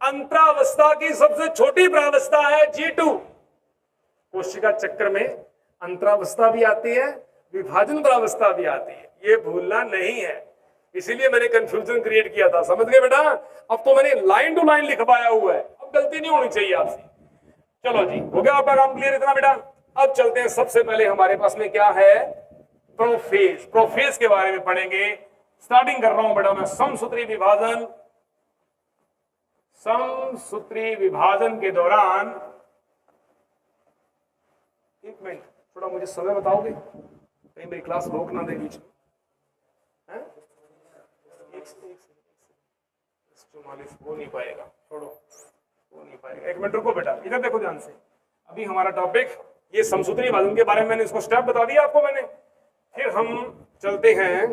अंतरावस्था की सबसे छोटी परावस्था है G2। कोशिका चक्र में अंतरावस्था भी आती है, विभाजन परावस्था भी आती है, ये भूलना नहीं है, इसीलिए मैंने कंफ्यूजन क्रिएट किया था। समझ गए बेटा? अब तो मैंने लाइन टू लाइन लिखवाया हुआ है, अब गलती नहीं होनी चाहिए आपसे। चलो जी, हो गया आपका काम क्लियर इतना बेटा? अब चलते हैं, सबसे पहले हमारे पास में क्या है, प्रोफेज। प्रोफेज के बारे में पढ़ेंगे। स्टार्टिंग कर रहा हूं बेटा मैं समसूत्री विभाजन। समसूत्री विभाजन के दौरान, एक मिनट थोड़ा मुझे समय बताओगे, कहीं मेरी क्लास रोक ना दे बीच में। 44 हो नहीं पाएगा, छोड़ो, हो नहीं पाएगा, एक मिनट रुको बेटा, इधर देखो ध्यान से। अभी हमारा टॉपिक ये समसूत्री विभाजन के बारे में, मैंने इसको स्टेप बता दिया आपको मैंने। फिर हम चलते हैं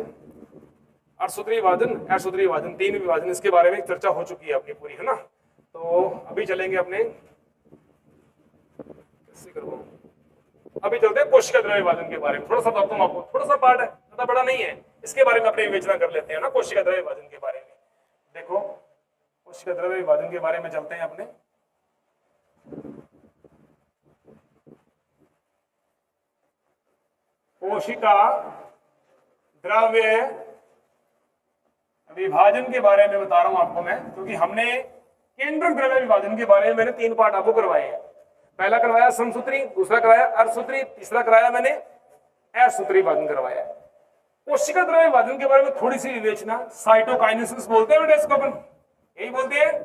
अर्धसूत्री विभाजन, अर्धसूत्री विभाजन, तीन विभाजन, इसके बारे में चर्चा हो चुकी है अपनी पूरी, है ना। तो अभी चलेंगे अपने, कैसे करवाऊं, अभी चलते हैं कोशिका द्रव्य विभाजन के बारे में। थोड़ा सा बताता हूं आपको, थोड़ा सा पार्ट है, ज्यादा बड़ा नहीं है, इसके बारे में अपने विवेचना कर लेते हैं ना। कोशिका द्रव्य विभाजन के बारे में देखो, कोशिका द्रव्य विभाजन के बारे में चलते हैं अपने। कोशिका द्रव्य विभाजन के बारे में बता रहा हूं आपको मैं, क्योंकि हमने केंद्रक द्रव्य विभाजन के बारे में मैंने 3 पार्ट आपको करवाए हैं। पहला करवाया समसूत्री, दूसरा कराया अर्धसूत्री, तीसरा कराया मैंने असूत्री विभाजन करवाया। कोशिका द्रव्य विभाजन के बारे में थोड़ी सी विवेचना, साइटोकाइनेसिस बोलते हैं बेटा इसको अपन, यही बोलते हैं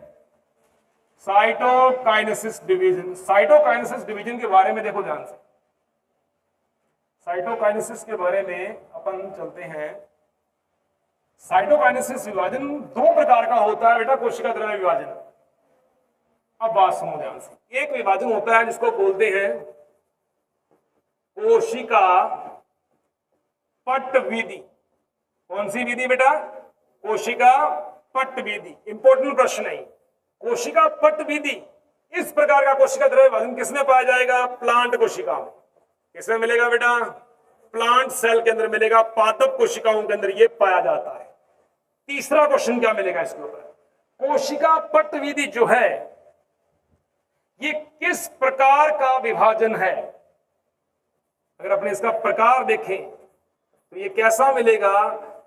साइटोकाइनेसिस डिवीजन। साइटोकाइनेसिस डिवीजन के बारे में देखो ध्यान से, साइटोकाइनेसिस के बारे में अपन चलते हैं। साइटोकाइनेसिस विभाजन 2 प्रकार का होता है बेटा, कोशिका द्रव्य विभाजन। अब बात सुनो ध्यान से। एक विभाजन होता है जिसको बोलते हैं कोशिका पट विधि। कौन सी विधि बेटा? कोशिका पट विधि। इंपॉर्टेंट प्रश्न है, कोशिका पट विधि। इस प्रकार का कोशिका द्रव्य विभाजन किसमें पाया जाएगा? प्लांट कोशिका में। किसमें मिलेगा बेटा? प्लांट सेल के अंदर मिलेगा, पादप कोशिकाओं के अंदर ये पाया जाता है। तीसरा क्वेश्चन क्या मिलेगा इसके ऊपर? कोशिका पट विधि जो है ये किस प्रकार का विभाजन है? अगर अपने इसका प्रकार देखें तो ये कैसा मिलेगा?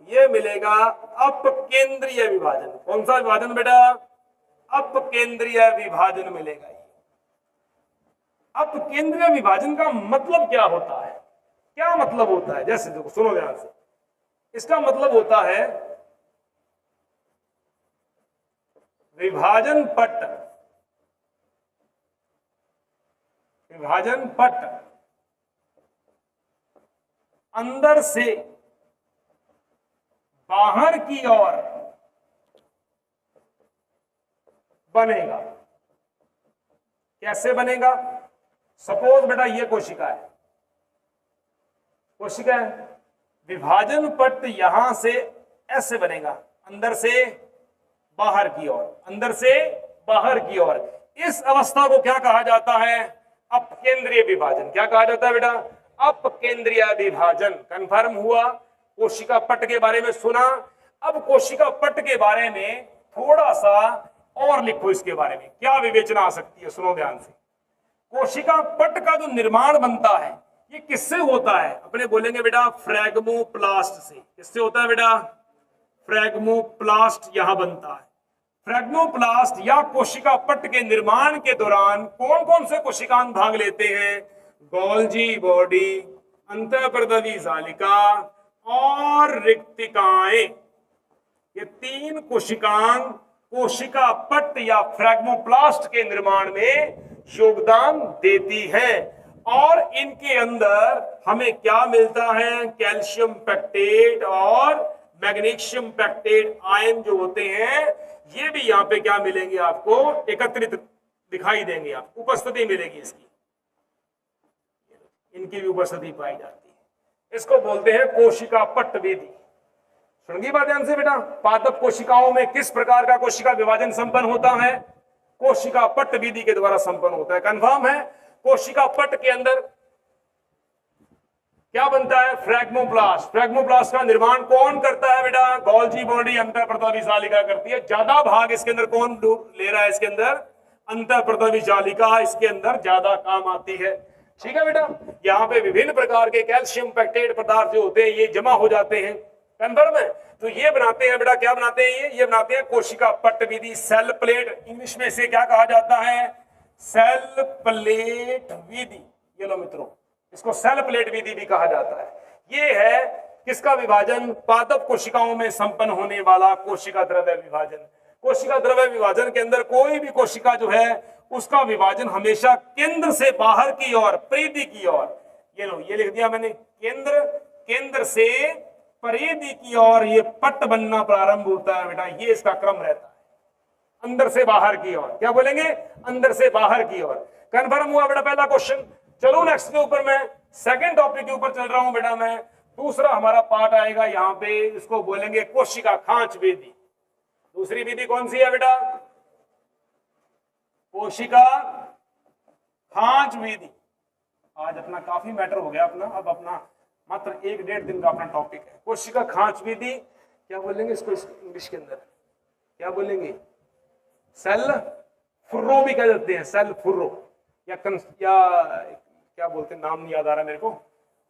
ये मिलेगा अपकेंद्रीय विभाजन। कौन सा विभाजन बेटा? अपकेंद्रीय विभाजन मिलेगा। अपकेंद्रीय विभाजन का मतलब क्या होता है? क्या मतलब होता है? जैसे देखो, सुनो ध्यान से, इसका मतलब होता है विभाजन पट, विभाजन पट अंदर से बाहर की ओर बनेगा। कैसे बनेगा? सपोज बेटा ये कोशिका है, कोशिका है, विभाजन पट यहां से ऐसे बनेगा, अंदर से बाहर की ओर, अंदर से बाहर की ओर। इस अवस्था को क्या कहा जाता है? अपकेंद्रीय विभाजन। क्या कहा जाता है बेटा? अपकेंद्रीय विभाजन। कंफर्म हुआ? कोशिका पट के बारे में सुना। अब कोशिका पट के बारे में थोड़ा सा और लिखो, इसके बारे में क्या विवेचना आ सकती है, सुनो ध्यान से। कोशिका पट का जो निर्माण बनता है ये किससे होता है? अपने बोलेंगे बेटा फ्रैगमोप्लास्ट से। किससे होता है बेटा? फ्रैगमोप्लास्ट यहां बनता है। फ्रैगमोप्लास्ट या कोशिका पट के निर्माण के दौरान कौन कौन से कोशिकांग भाग लेते हैं? गोल्जी बॉडी, अंतःप्रदवी जालिका और रिक्तिकाएं। ये 3 कोशिकांग कोशिका पट या फ्रैगमोप्लास्ट के निर्माण में योगदान देती है। और इनके अंदर हमें क्या मिलता है, कैल्शियम पैक्टेट और मैग्नीशियम पैक्टेट आयन जो होते हैं, ये भी यहाँ पे क्या मिलेंगे आपको, एकत्रित दिखाई देंगे, आपको उपस्थिति मिलेगी इसकी, इनकी भी उपस्थिति पाई जाती है। इसको बोलते हैं कोशिका पट्ट विधि। सुनिए बात ध्यान से बेटा, पादप कोशिकाओं में किस प्रकार का कोशिका विभाजन संपन्न होता है, कोशिका पट्ट विधि के द्वारा संपन्न होता है। कंफर्म है, कोशिका पट्ट के अंदर क्या बनता है, फ्रैग्मोप्लास्ट। फ्रैग्मोप्लास्ट का निर्माण कौन करता है बेटा, गोल्जी बॉडी अंतःप्रतवी जालिका करती है। ज्यादा भाग इसके अंदर कौन ले रहा है, इसके अंदर अंतःप्रतवी जालिका इसके अंदर ज्यादा काम आती है। ठीक है बेटा, यहाँ पे विभिन्न प्रकार के कैल्शियम पैक्टेट पदार्थ जो होते हैं ये जमा हो जाते हैं। कंफर्म है, तो ये बनाते हैं बेटा, क्या बनाते हैं ये बनाते हैं कोशिका पट्ट विधि, सेल प्लेट, इंग्लिश में इसे क्या कहा जाता है, सेल प्लेट विधि। ये लो मित्रों, इसको सेल प्लेट विधि भी कहा जाता है। ये है किसका विभाजन, पादप कोशिकाओं में संपन्न होने वाला कोशिका द्रव्य विभाजन। कोशिका द्रव्य विभाजन के अंदर कोई भी कोशिका जो है उसका विभाजन हमेशा केंद्र से बाहर की ओर, परिधि की ओर, ये लो ये लिख दिया मैंने, केंद्र से परिधि की ओर ये पट्ट बनना प्रारंभ होता है बेटा, ये इसका क्रम रहता है, अंदर से बाहर की ओर। क्या बोलेंगे, अंदर से बाहर की ओर। कंफर्म हुआ बेटा पहला क्वेश्चन। चलो नेक्स्ट के ऊपर मैं सेकंड टॉपिक के ऊपर चल रहा हूं बेटा, मैं दूसरा हमारा पार्ट आएगा यहाँ पे, इसको बोलेंगे कोशिका खांच विधि। दूसरी विधि कौन सी है बेटा, कोशिका खांच विधि। आज अपना काफी मैटर हो गया अपना, अब अपना मात्र 1-1.5 दिन का अपना टॉपिक है कोशिका खांच विधि। क्या बोलेंगे इसको इंग्लिश के अंदर, क्या बोलेंगे, सेल फुर्रो भी कह देते हैं, सेल फुर्रो या क्या बोलते हैं, नाम नहीं याद आ रहा मेरे को,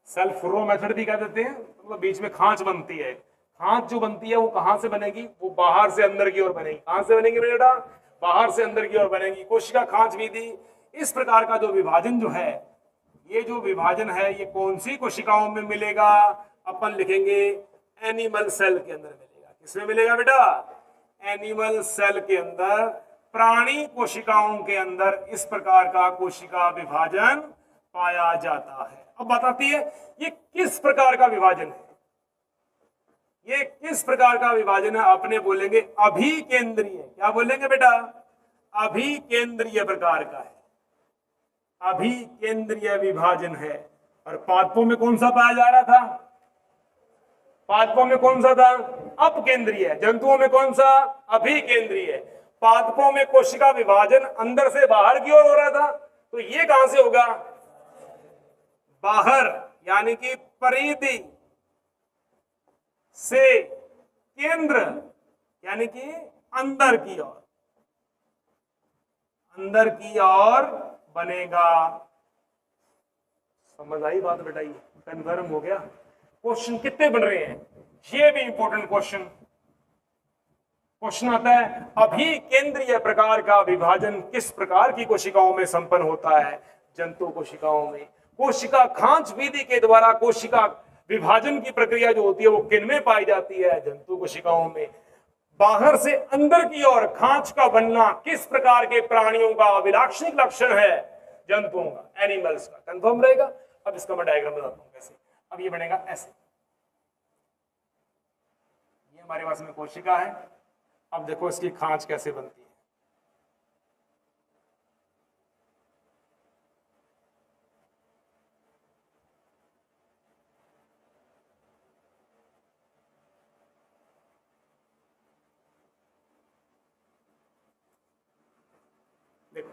सेल फुर्रो मेथड भी कह देते हैं। मतलब बीच में खांच बनती है, खांच जो बनती है वो कहां से बनेगी, वो बाहर से अंदर की ओर बनेगी। कहां से बनेगी बेटा, बाहर से अंदर की ओर बनेगी। कोशिका खांच विधि, इस प्रकार का जो विभाजन जो है, ये जो विभाजन है ये कौन सी कोशिकाओं में मिलेगा, अपन लिखेंगे एनिमल सेल के अंदर मिलेगा। किसमें मिलेगा बेटा, एनिमल सेल के अंदर, प्राणी कोशिकाओं के अंदर इस प्रकार का कोशिका विभाजन पाया जाता है। अब बताती है ये किस प्रकार का विभाजन है, ये किस प्रकार का विभाजन है, अपने बोलेंगे अभिकेंद्रीय। क्या बोलेंगे बेटा, अभिकेंद्रीय प्रकार का है, अभिकेंद्रीय विभाजन है। और पादपों में कौन सा पाया जा रहा था, पादपों में कौन सा था, अपकेंद्रीय। जंतुओं में कौन सा, अभिकेंद्रीय। पादपों में कोशिका विभाजन अंदर से बाहर की ओर हो रहा था, तो ये कहां से होगा, बाहर, यानी कि परिधि से केंद्र, यानी कि अंदर की ओर, अंदर की ओर बनेगा। समझ आई बात बेटा, ये कन्फर्म हो गया। क्वेश्चन कितने बन रहे हैं, ये भी इंपॉर्टेंट क्वेश्चन। क्वेश्चन आता है अभिकेंद्रीय प्रकार का विभाजन किस प्रकार की कोशिकाओं में संपन्न होता है, जंतु कोशिकाओं में। कोशिका खांच विधि के द्वारा कोशिका विभाजन की प्रक्रिया जो होती है वो किनमें पाई जाती है, जंतु कोशिकाओं में। बाहर से अंदर की ओर खांच का बनना किस प्रकार के प्राणियों का अभिलाक्षणिक लक्षण है, जंतुओं का, एनिमल्स का। कंफर्म रहेगा। अब इसका मैं डायग्राम बताता हूं कैसे। अब ये बनेगा ऐसे, ये हमारे पास में कोशिका है। अब देखो इसकी खांच कैसे बनती है। देखो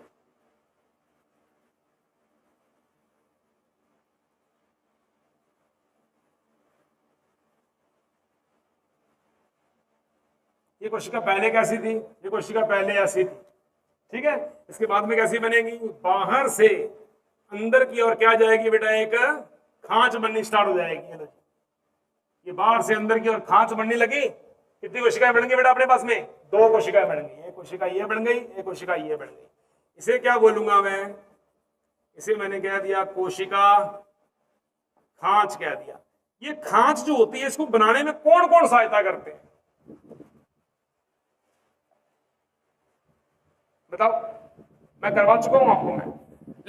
ये कोशिका पहले कैसी थी, ये कोशिका पहले ऐसी थी, ठीक है। इसके बाद में कैसी बनेगी, बाहर से अंदर की ओर क्या जाएगी बेटा, एक खांच बननी स्टार्ट हो जाएगी। ये बाहर से अंदर की ओर खांच बनने लगी। कितनी कोशिकाएं बन गई बेटा अपने पास में, 2 कोशिकाएं बन गई। एक कोशिका ये बन गई, एक कोशिका ये बन गई। इसे क्या बोलूंगा मैं, इसे मैंने कह दिया कोशिका खांच कह दिया। ये खांच जो होती है इसको बनाने में कौन कौन सहायता करते हैं बताओ। मैं करवा चुका हूं आपको, मैं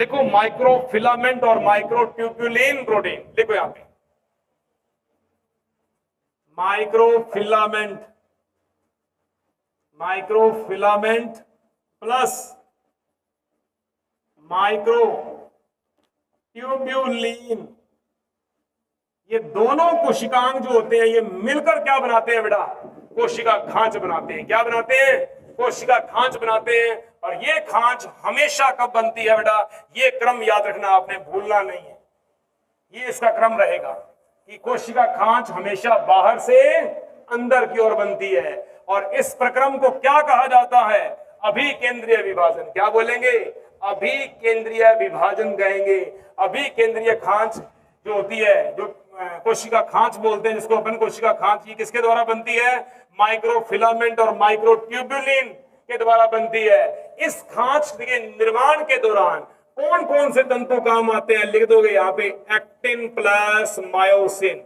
लिखो माइक्रोफिलामेंट और माइक्रोट्यूब्यूलिन प्रोटीन, लिखो यहां पे microfilament, microfilament plus micro tubulin, ये दोनों कोशिकांग जो होते हैं ये मिलकर क्या बनाते हैं बेटा? कोशिका खांच बनाते हैं। क्या बनाते हैं? कोशिका खांच बनाते हैं। और ये खांच हमेशा कब बनती है बेटा? ये क्रम याद रखना, आपने भूलना नहीं है। ये इसका क्रम रहेगा कि कोशिका खांच हमेशा बाहर से अंदर की ओर बनती है। और इस प्रक्रम को क्या कहा जाता है? अभिकेंद्रीय विभाजन। क्या बोलेंगे? अभिकेंद्रीय विभाजन कहेंगे। अभिकेंद्रीय खांच जो होती है, जो कोशिका खांच बोलते हैं, जिसको अपन कोशिका खांच, ये किसके द्वारा बनती है? माइक्रोफिलामेंट और माइक्रोट्यूब्यूलिन के द्वारा बनती है। इस खांच के निर्माण के दौरान कौन कौन से तंतु काम आते हैं? लिख दोगे यहां पे, एक्टिन प्लस मायोसिन।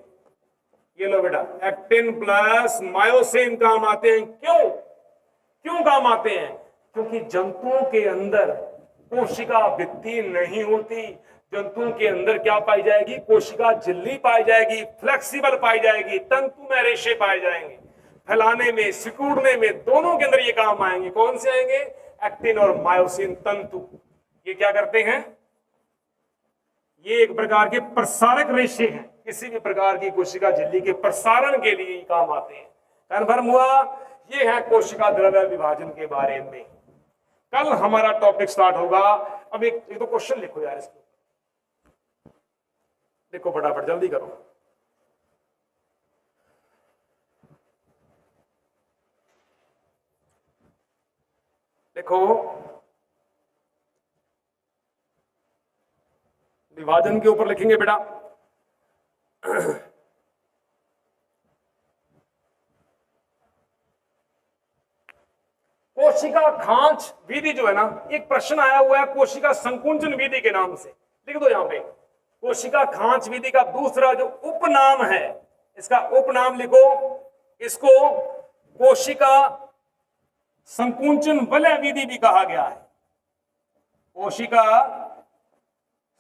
ये लो बेटा, एक्टिन प्लस मायोसिन काम आते हैं। क्यों क्यों काम आते हैं? क्योंकि जंतुओं के अंदर कोशिका भित्ति नहीं होती। जंतुओं के अंदर क्या पाई जाएगी? कोशिका झिल्ली पाई जाएगी, फ्लेक्सिबल पाई जाएगी, तंतु में रेशे पाए जाएंगे। फैलाने में, सिकुड़ने में, दोनों के अंदर ये काम आएंगे। कौन से आएंगे? एक्टिन और मायोसिन तंतु। ये क्या करते हैं? ये एक प्रकार के प्रसारक रेशे हैं। किसी भी प्रकार की कोशिका झिल्ली के प्रसारण के लिए काम आते हैं। कन्फर्म हुआ? ये है कोशिका द्रव्य विभाजन के बारे में। कल हमारा टॉपिक स्टार्ट होगा। अब एक तो क्वेश्चन लिखो यार, इसको देखो फटाफट, जल्दी करो। देखो, विभाजन के ऊपर लिखेंगे बेटा। कोशिका खांच विधि जो है ना, एक प्रश्न आया हुआ है कोशिका संकुंचन विधि के नाम से। लिख दो यहां पे, कोशिका खांच विधि का दूसरा जो उपनाम है, इसका उपनाम लिखो। इसको कोशिका संकुंचन वलय विधि भी कहा गया है। कोशिका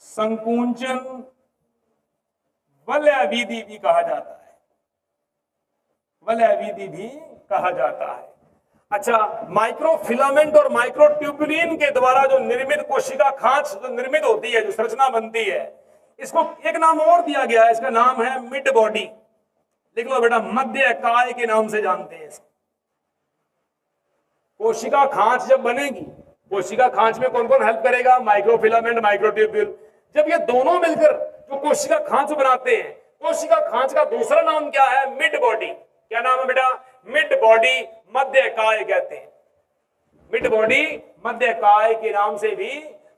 संकुंचन वलय विधि भी कहा जाता है। वलय विधि भी कहा जाता है। अच्छा, माइक्रोफिलामेंट और माइक्रोट्यूब्यूलिन के द्वारा जो निर्मित कोशिका खांच जो निर्मित होती है, जो संरचना बनती है, इसको एक नाम और दिया गया है। इसका नाम है मिड बॉडी। लिख लो बेटा, मध्य काय के नाम से जानते हैं इसको। कोशिका खांच जब बनेगी, कोशिका खांच में कौन कौन हेल्प करेगा? Microfilament, microtubule. जब ये दोनों मिलकर जो कोशिका खांच बनाते हैं, कोशिका खांच का दूसरा नाम क्या है? Mid body. क्या नाम है बेटा? मिड बॉडी, मध्य काय कहते हैं। मिड बॉडी मध्य काय के नाम से भी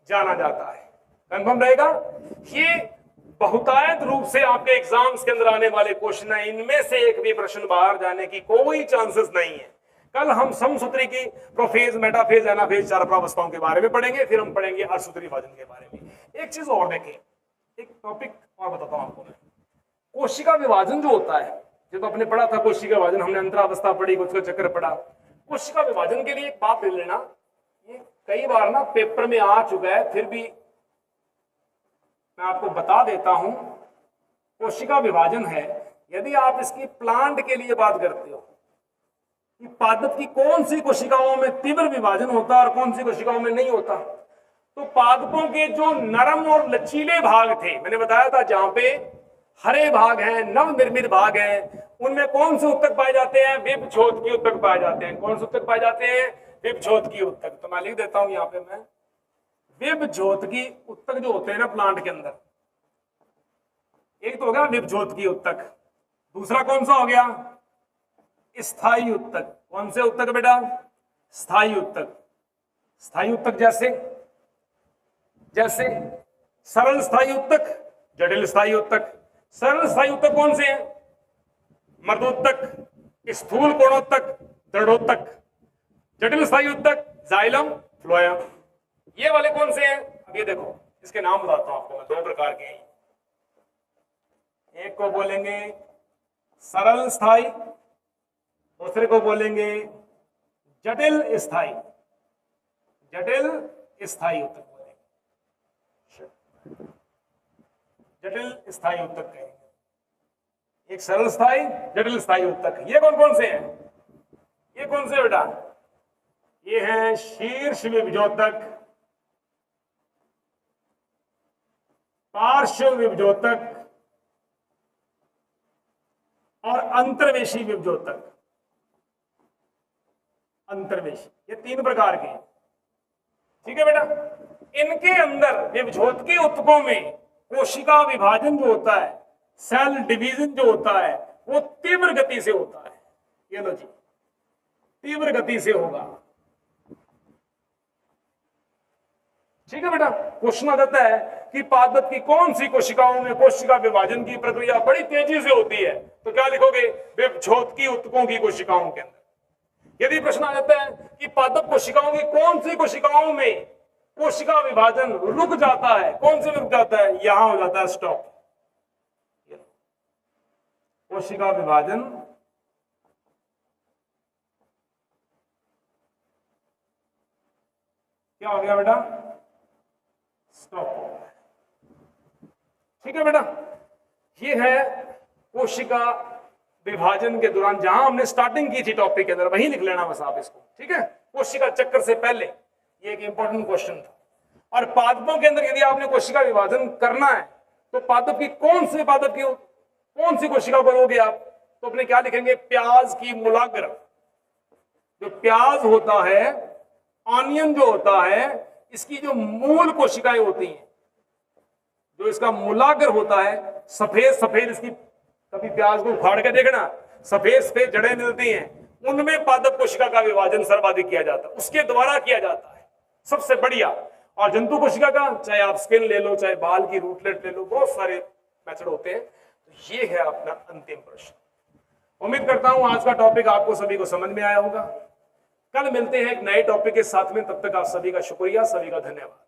जाना जाता है। कंफर्म रहेगा? ये बहुतायत रूप से आपके एग्जाम्स के अंदर आने वाले क्वेश्चन है। इनमें से एक भी प्रश्न बाहर जाने की कोई चांसेस नहीं है। कल हम समसूत्री की प्रोफेज, मेटाफेज, एनाफेज, चार प्रावस्थाओं के बारे में पढ़ेंगे। फिर हम पढ़ेंगे अर्धसूत्री विभाजन के बारे में। एक चीज और देखें, एक टॉपिक और बताता हूं आपको मैं। कोशिका विभाजन जो होता है, जो तो आपने पढ़ा था कोशिका विभाजन, हमने अंतरावस्था पढ़ी, कुछ का चक्कर पढ़ा। कोशिका विभाजन के लिए एक बात ले लेना, ये कई बार ना पेपर में आ चुका है, फिर भी मैं आपको बता देता हूं। कोशिका विभाजन है, यदि आप इसकी प्लांट के लिए बात करते हो कि पादप की कौन सी कोशिकाओं में तीव्र विभाजन होता है और कौन सी कोशिकाओं में नहीं होता, तो पादपों के जो नरम और लचीले भाग थे, मैंने बताया था, जहां पे हरे भाग हैं, नवनिर्मित भाग हैं, उनमें कौन से उत्तक पाए जाते हैं? विभज्योतकी उत्तक पाए जाते हैं। कौन से उत्तक पाए जाते हैं? विभज्योतकी उत्तक। तो मैं लिख देता हूं यहां पे, मैं विभज्योतकी उत्तक जो होते हैं ना प्लांट के अंदर, एक तो हो गया विभज्योतकी उत्तक, दूसरा कौन सा हो गया? स्थायी उत्तक। कौन से उत्तक बेटा? स्थायी उत्तक। स्थायी उत्तक जैसे जैसे सरल स्थायी उत्तक, जटिल स्थायी उत्तक। सरल स्थायी उत्तक कौन से हैं? मर्दोत्तक, स्थूल कोणोत्तक, दृढ़ोत्तक। जटिल स्थायी उत्तक जाइलम, फ्लोएम। ये वाले कौन से हैं? अब ये देखो, इसके नाम बताता हूं आपको मैं, दो प्रकार के हैं। एक को बोलेंगे सरल स्थायी, दूसरे को बोलेंगे जटिल स्थायी। जटिल स्थायी उत्तक बोलेंगे। जटिल स्थायी उत्तक कहेंगे। एक सरल स्थायी, जटिल स्थायी उत्तक। ये कौन कौन से हैं? ये कौन से बेटा? ये हैं शीर्ष विभजोतक, पार्श्व विभजोतक और अंतर्वेशी विभजोतक। अंतर्वेशी, ये 3 प्रकार के हैं। ठीक है बेटा। इनके अंदर विभजोतकी उत्तकों में कोशिका विभाजन जो होता है, सेल डिवीजन जो होता है, वो तीव्र गति से होता है। ये लो जी, तीव्र गति से होगा। ठीक है बेटा। क्वेश्चन आ जाता है कि पादप की कौन सी कोशिकाओं में कोशिका विभाजन की प्रक्रिया बड़ी तेजी से होती है, तो क्या लिखोगे? विभजोतकी उत्तकों की कोशिकाओं के अंदर। यदि प्रश्न आ जाता है कि पादप कोशिकाओं की कौन सी कोशिकाओं में कोशिका विभाजन रुक जाता है, कौन से में रुक जाता है? यहां हो जाता है स्टॉप। कोशिका विभाजन क्या हो गया बेटा? स्टॉप हो गया। ठीक है बेटा। ये है कोशिका विभाजन के दौरान, जहां हमने स्टार्टिंग की थी टॉपिक के अंदर, वहीं लिख लेना बस आप इसको। ठीक है। कोशिका चक्कर से पहले ये एक इंपॉर्टेंट क्वेश्चन था। और पादपों के अंदर यदि आपने कोशिका विभाजन करना है तो पादप की कौन सी कोशिका करोगे आप? तो अपने क्या लिखेंगे? प्याज की मूलाग्र। जो प्याज होता है, ऑनियन जो होता है, इसकी जो मूल कोशिकाएं होती हैं, जो इसका मूलाग्र होता है, सफेद सफेद इसकी, कभी प्याज को उखाड़ के देखना, सफेद सफेद जड़ें मिलती हैं, उनमें पादप कोशिका का विभाजन सर्वाधिक किया जाता है, उसके द्वारा किया जाता है सबसे बढ़िया। और जंतु कोशिका का, चाहे आप स्किन ले लो, चाहे बाल की रूटलेट ले लो, बहुत सारे मेथड होते हैं। तो ये है अपना अंतिम प्रश्न। उम्मीद करता हूं आज का टॉपिक आपको सभी को समझ में आया होगा। कल मिलते हैं एक नए टॉपिक के साथ में, तब तक आप सभी का शुक्रिया, सभी का धन्यवाद।